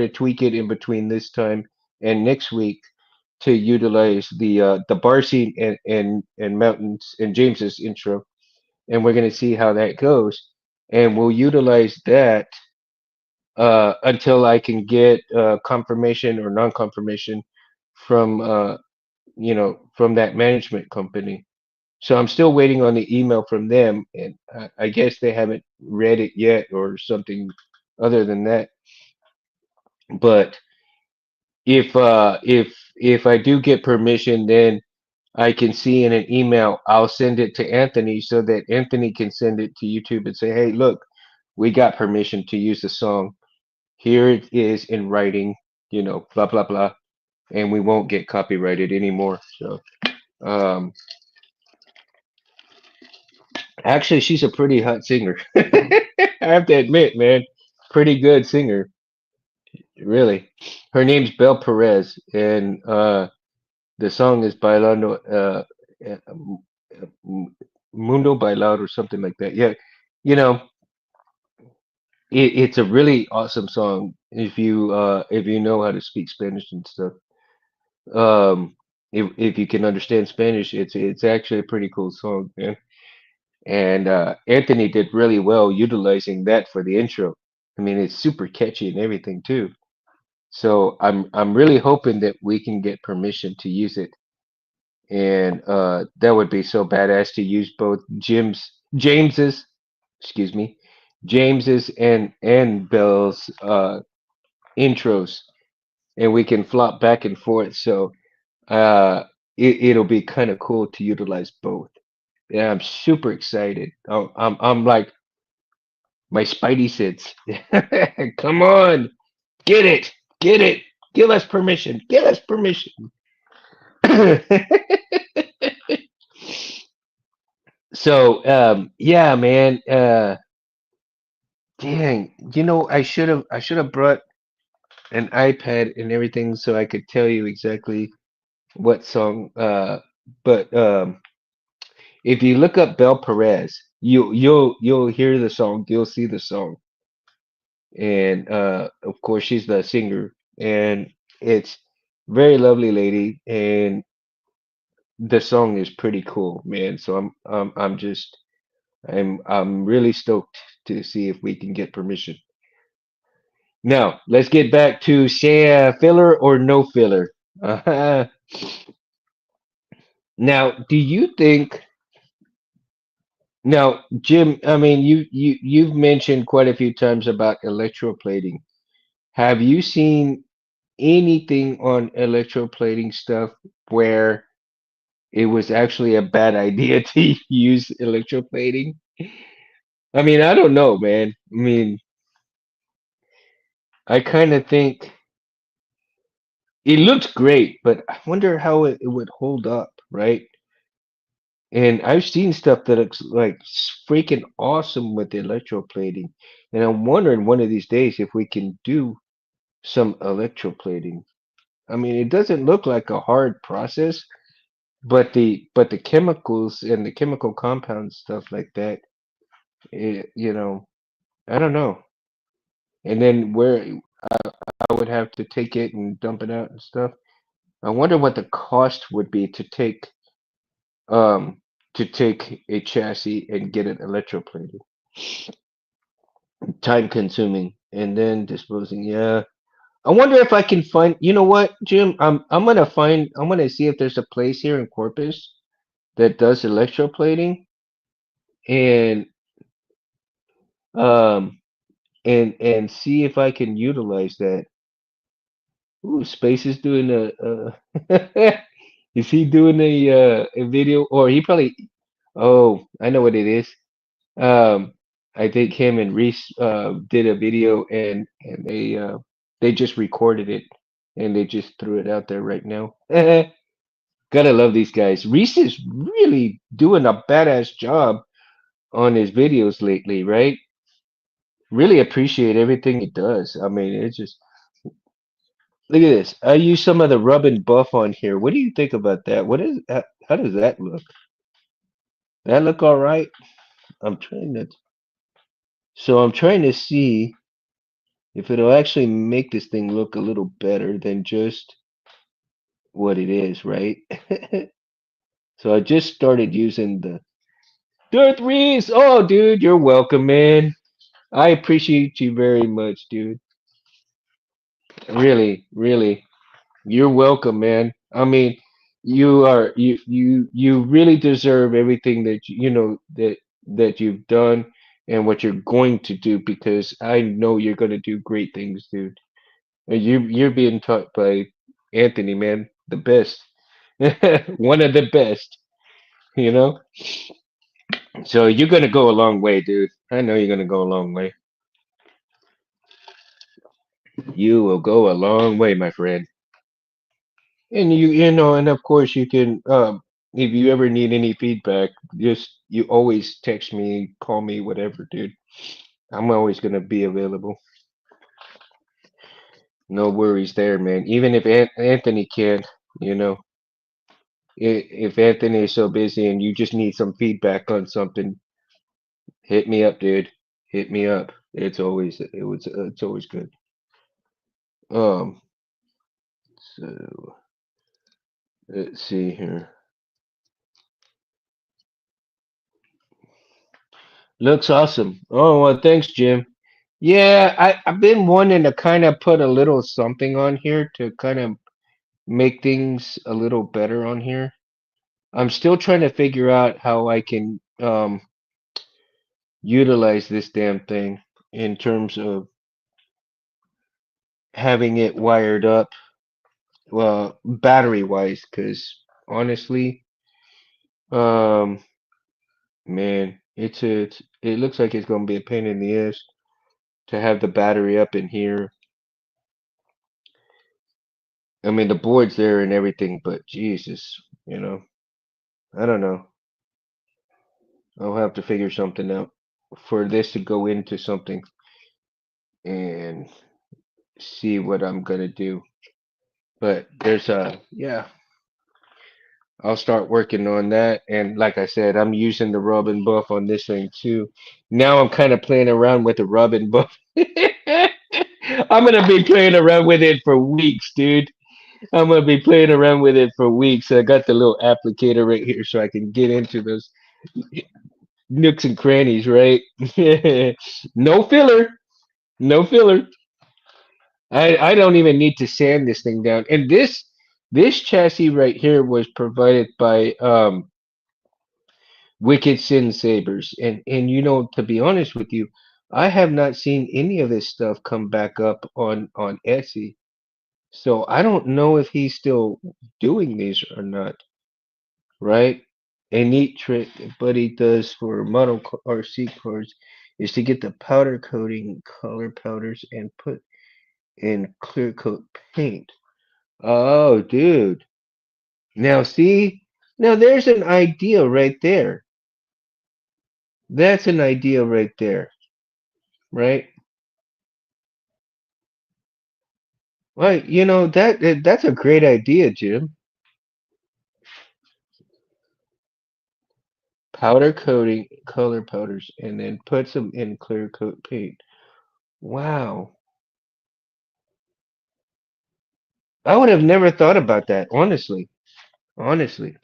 tweak it in between this time and next week to utilize the bar scene and Mountains and James's intro, and we're gonna see how that goes, and we'll utilize that until I can get confirmation or non-confirmation from from that management company. So I'm still waiting on the email from them, and I guess they haven't read it yet or something other than that. But if I do get permission, then I can see in an email. I'll send it to Anthony so that Anthony can send it to YouTube and say, "Hey, look, we got permission to use the song. Here it is in writing. Blah blah blah, and we won't get copyrighted anymore." So, um, actually, she's a pretty hot singer. I have to admit, man, pretty good singer, really. Her name's Bel Perez, and the song is Bailando, Mundo Bailado or something like that. Yeah, you know, it's a really awesome song if you know how to speak Spanish and stuff. If you can understand Spanish, it's actually a pretty cool song, man. And Anthony did really well utilizing that for the intro. I mean, it's super catchy and everything too. So I'm really hoping that we can get permission to use it, and that would be so badass to use both James's, excuse me, James's and Bell's intros, and we can flop back and forth. So uh, it'll be kind of cool to utilize both. Yeah, I'm super excited. I'm like my spidey sense. Come on, get it, get it. Give us permission. Give us permission. So yeah, man. Dang, I should have brought an iPad and everything so I could tell you exactly what song. But if you look up Bel Perez, you'll hear the song, you'll see the song, and of course she's the singer, and it's very lovely lady, and the song is pretty cool, man. So I'm really stoked to see if we can get permission. Now, let's get back to say filler or no filler. Uh, now, do you think now, Jim, I mean you've mentioned quite a few times about electroplating. Have you seen anything on electroplating stuff where it was actually a bad idea to use electroplating? I mean, I don't know, man. I mean, I kind of think it looks great, but I wonder how it would hold up, right? And I've seen stuff that looks like freaking awesome with the electroplating. And I'm wondering one of these days if we can do some electroplating. I mean, it doesn't look like a hard process, but the chemicals and the chemical compounds stuff like that, I don't know. And then where I would have to take it and dump it out and stuff. I wonder what the cost would be um to take a chassis and get it electroplated. Time consuming and then disposing. Yeah. I wonder if I can find, you know what, Jim? I'm gonna see if there's a place here in Corpus that does electroplating and um and see if I can utilize that. Ooh, Space is doing is he doing a video or he probably oh, I know what it is. Um I think him and Reese did a video and they just recorded it and they just threw it out there right now. Gotta love these guys. Reese is really doing a badass job on his videos lately, right? Really appreciate everything he does. I mean, it's just look at this. I use some of the rub and buff on here. What do you think about that? How does that look? That look all right? I'm trying to I'm trying to see if it'll actually make this thing look a little better than just what it is, right? So I just started using the Darth Reese. Oh, dude, you're welcome, man. I appreciate you very much, dude. Really, really. You're welcome, man. I mean, you really deserve everything that that you've done and what you're going to do because I know you're going to do great things, dude. And you're being taught by Anthony, man, the best. One of the best, you know? So you're going to go a long way, dude. I know you're going to go a long way. You will go a long way, my friend. And and of course you can if you ever need any feedback, just you always text me, call me, whatever, dude. I'm always gonna be available. No worries there, man. Even if Anthony can't, you know, if Anthony is so busy and you just need some feedback on something, hit me up, dude. Hit me up. It's always good. Um, so let's see here. Looks awesome. Oh well, thanks, Jim. Yeah, I've been wanting to kind of put a little something on here to kind of make things a little better on here. I'm still trying to figure out how I can utilize this damn thing in terms of having it wired up, well, battery wise, because honestly, um, Man, it looks like it's gonna be a pain in the ass to have the battery up in here. I mean, the board's there and everything, but Jesus, you know, I don't know. I'll have to figure something out for this to go into something and see what I'm gonna do. But there's yeah, I'll start working on that. And like I said, I'm using the rub and buff on this thing too. Now I'm kind of playing around with the rub and buff. I'm gonna be playing around with it for weeks, dude. I'm gonna be playing around with it for weeks. I got the little applicator right here so I can get into those nooks and crannies, right? No filler, no filler. I don't even need to sand this thing down. And this chassis right here was provided by Wicked Sin Sabers. And you know, to be honest with you, I have not seen any of this stuff come back up on Etsy. So I don't know if he's still doing these or not, right? A neat trick Buddy does for model RC cars is to get the powder coating color powders and put in clear coat paint. Oh, dude. Now see, now there's an idea right there. That's an idea right there, right? Well, you know that's a great idea, Jim. Powder coating color powders and then put some in clear coat paint. Wow. I would have never thought about that, honestly. Honestly.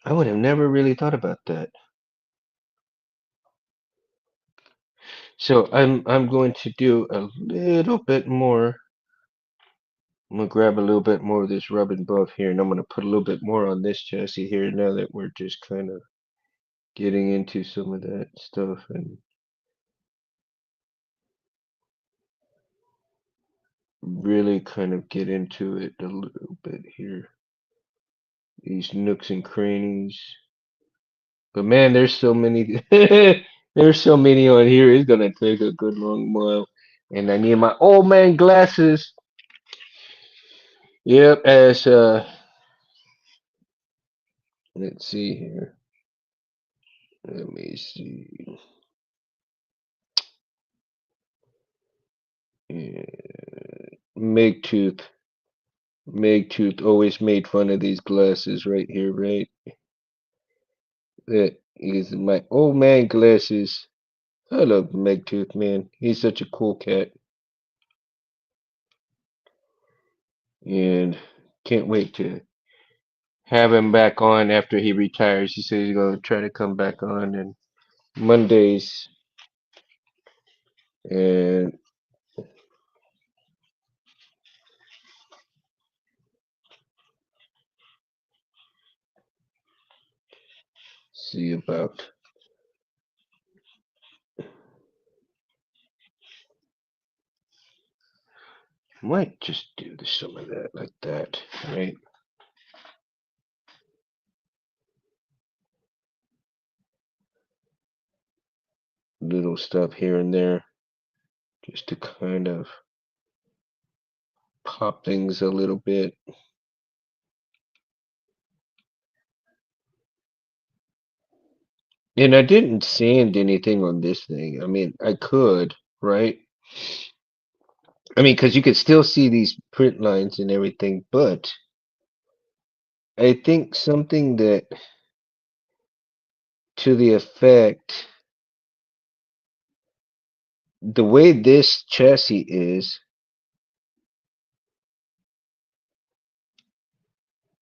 I would have never really thought about that. So I'm going to do a little bit more. I'm gonna grab a little bit more of this rub and buff here, and I'm gonna put a little bit more on this chassis here now that we're just kind of getting into some of that stuff and really kind of get into it a little bit here. These nooks and crannies. But man, there's so many. There's so many on here. It's gonna take a good long while. And I need my old man glasses. Yep, as let's see here. Let me see. Yeah. Megtooth. Megtooth always made fun of these glasses right here, right? That is my old man glasses. I love Megtooth, man. He's such a cool cat. And can't wait to have him back on after he retires. He says he's gonna try to come back on and Mondays and see about. Might just do some of that like that, right? Little stuff here and there just to kind of pop things a little bit. And I didn't sand anything on this thing. I mean, I could, right? I mean, because you could still see these print lines and everything, but I think something that to the effect, the way this chassis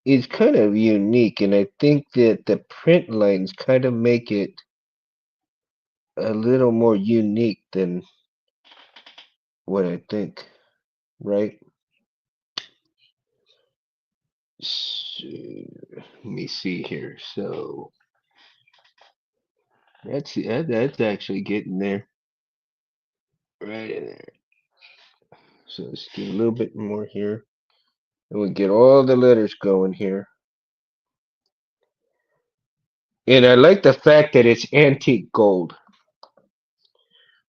is kind of unique, and I think that the print lines kind of make it a little more unique than what I think, right? So, let me see here. So that's actually getting there, right in there. So let's do a little bit more here, and we get all the letters going here. And I like the fact that it's antique gold.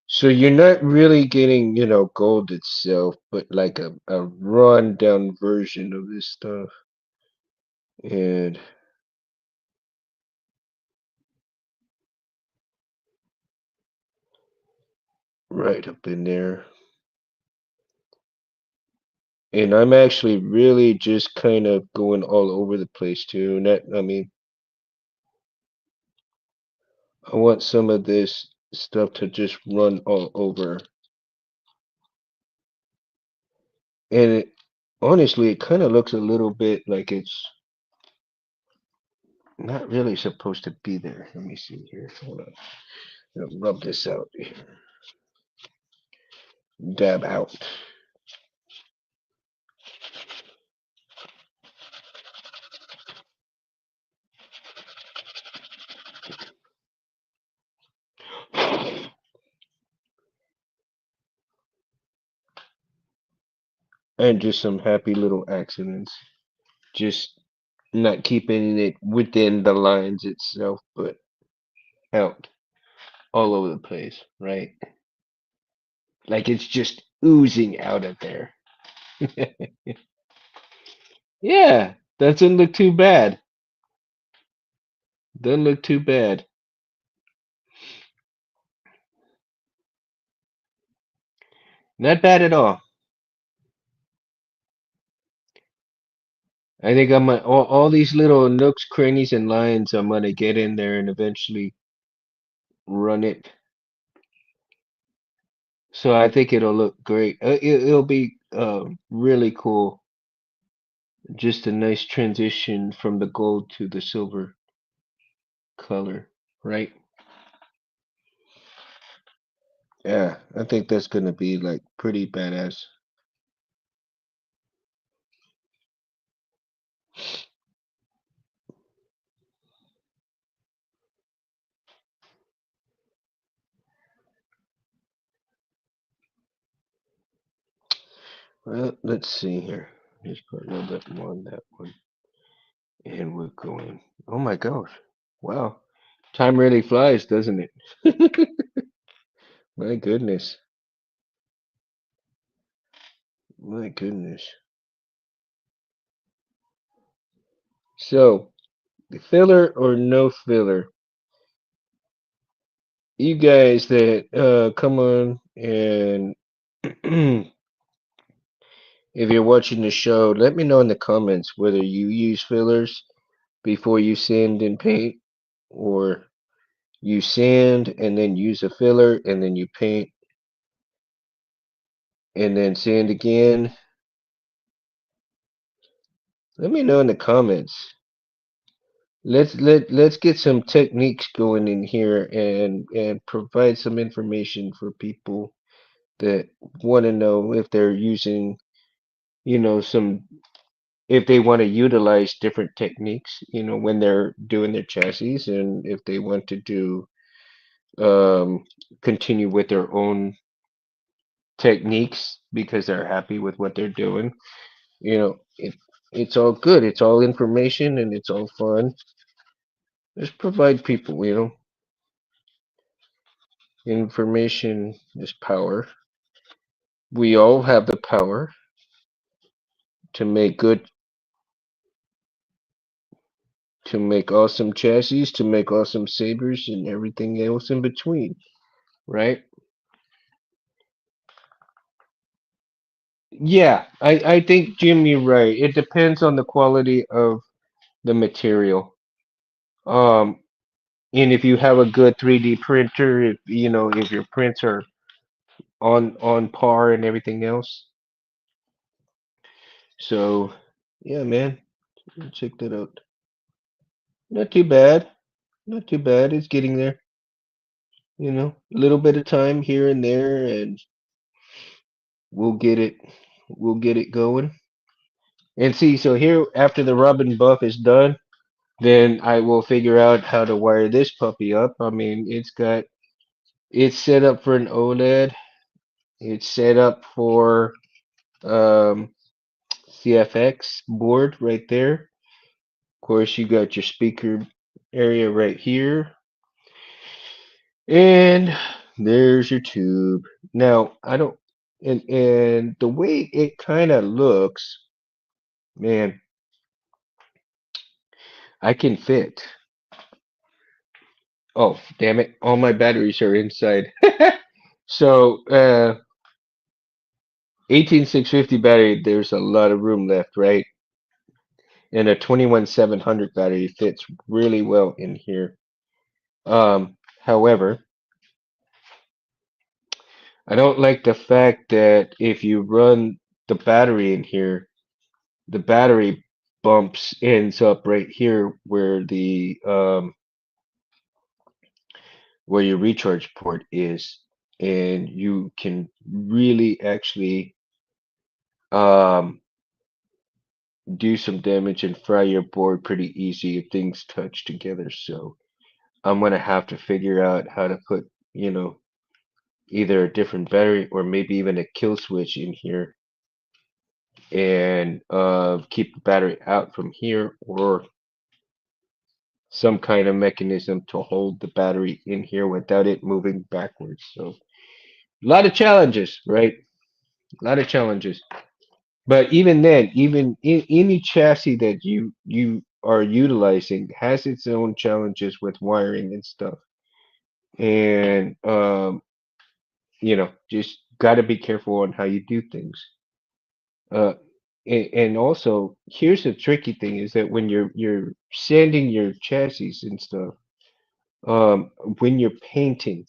So you're not really getting, gold itself, but like a run down version of this stuff. And right up in there. And I'm actually really just kind of going all over the place too. And that, I mean, I want some of this stuff to just run all over. And honestly, it kind of looks a little bit like it's not really supposed to be there. Let me see here. Hold on. Rub this out here. Dab out. And just some happy little accidents. Just not keeping it within the lines itself, but out all over the place, right? Like it's just oozing out of there. Yeah, doesn't look too bad. Doesn't look too bad. Not bad at all. I think all these little nooks, crannies, and lines. I'm gonna get in there and eventually run it. So I think it'll look great. It'll be really cool. Just a nice transition from the gold to the silver color, right? Yeah, I think that's gonna be like pretty badass. Well, let's see here. Just put a little bit more on that one. And we're going. Oh my gosh. Wow. Time really flies, doesn't it? My goodness. My goodness. So, filler or no filler? You guys that come on and if you're watching the show, let me know in the comments whether you use fillers before you sand and paint, or you sand and then use a filler and then you paint and then sand again. Let me know in the comments. Let's get some techniques going in here and provide some information for people that want to know if they're using, some if they want to utilize different techniques, when they're doing their chassis, and if they want to do continue with their own techniques because they're happy with what they're doing. It's all good. It's all information and it's all fun. Just provide people, information is power. We all have the power to make good, to make awesome chassis, to make awesome sabers, and everything else in between, right? Yeah, I think Jim, you're right. It depends on the quality of the material. Um, and if you have a good 3D printer, if your prints are on par and everything else. So, yeah, man, check that out. Not too bad. Not too bad. It's getting there. A little bit of time here and there, and we'll get it. We'll get it going. And see, so here after the rub and buff is done, then I will figure out how to wire this puppy up. I mean, it's set up for an OLED. It's set up for um, CFX board right there. Of course, you got your speaker area right here. And there's your tube. Now, I don't, and the way it kind of looks, man, I can fit. Oh, damn it. All my batteries are inside. So, 18650 battery, there's a lot of room left, right? And a 21700 battery fits really well in here. However, I don't like the fact that if you run the battery in here, the battery bumps ends up right here where your recharge port is, and you can really actually um do some damage and fry your board pretty easy if things touch together. So I'm gonna have to figure out how to put, either a different battery or maybe even a kill switch in here and keep the battery out from here, or some kind of mechanism to hold the battery in here without it moving backwards. So a lot of challenges, right? A lot of challenges. But even then, even in any chassis that you are utilizing has its own challenges with wiring and stuff. And just got to be careful on how you do things. Uh, and also, here's the tricky thing: is that when you're sanding your chassis and stuff, um, when you're painting,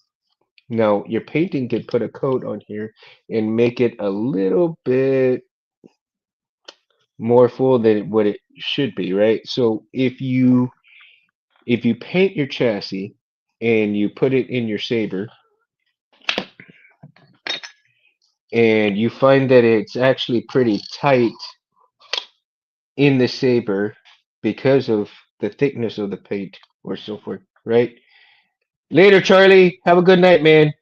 now your painting can put a coat on here and make it a little bit more full than what it should be, right? So if you paint your chassis and you put it in your saber and you find that it's actually pretty tight in the saber because of the thickness of the paint or so forth, right? Later, Charlie. Have a good night, man.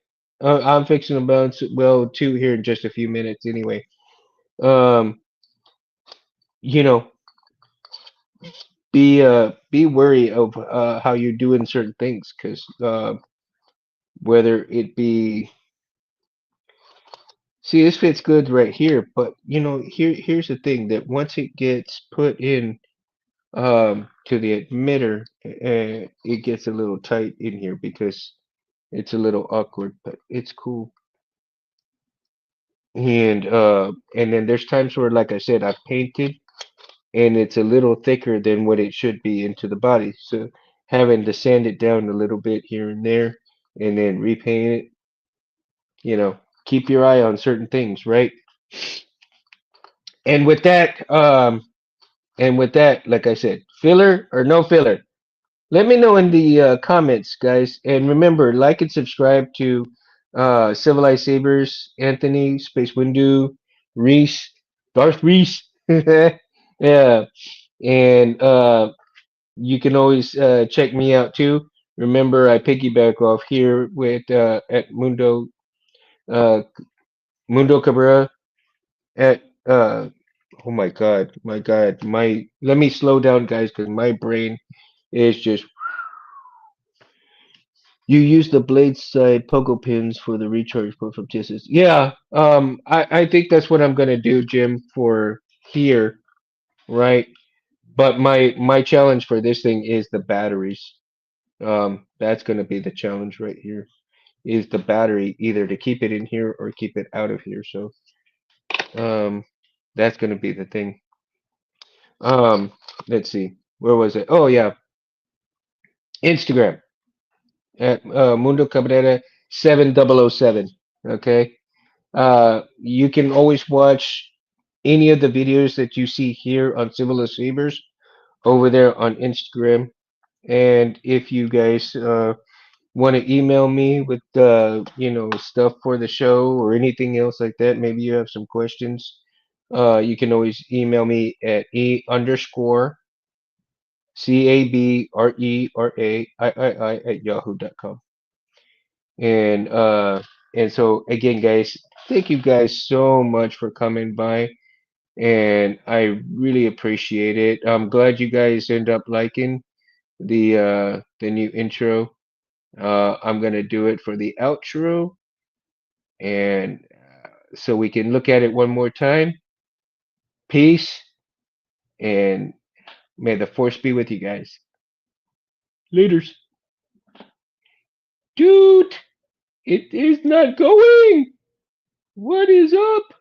I'm fixing to bounce well too here in just a few minutes anyway. Um, you know, be wary of how you're doing certain things because whether it be, see, this fits good right here, but here's the thing that once it gets put in to the emitter, it gets a little tight in here because it's a little awkward, but it's cool. And then there's times where, like I said, I've painted and it's a little thicker than what it should be into the body. So having to sand it down a little bit here and there and then repaint it, you know, keep your eye on certain things, right? And with that, like I said, filler or no filler, let me know in the comments, guys. And remember, like and subscribe to Civilized Sabers, Anthony, Space Windu, Reese, Darth Reese. Yeah, and you can always check me out too. Remember, I piggyback off here with at uh, Mundo Cabrera at oh my God, my let me slow down, guys, because my brain is just. You use the blade side pogo pins for the recharge port from TSS. Yeah, I think that's what I'm gonna do, Jim, for here, right? But my challenge for this thing is the batteries. That's gonna be the challenge right here. Is the battery either to keep it in here or keep it out of here? So, um, that's gonna be the thing. Um, let's see, where was it? Oh yeah, Instagram at Mundo Cabrera 7007. Okay. You can always watch any of the videos that you see here on Civil Sabers over there on Instagram. And if you guys want to email me with stuff for the show or anything else like that, maybe you have some questions, you can always email me at CABRERAII at yahoo.com. And so again, guys, thank you guys so much for coming by, and I really appreciate it. I'm glad you guys end up liking. the new intro. I'm gonna do it for the outro, and so we can look at it one more time. Peace, and may the force be with you guys. Laters. Dude, it is not going. What is up?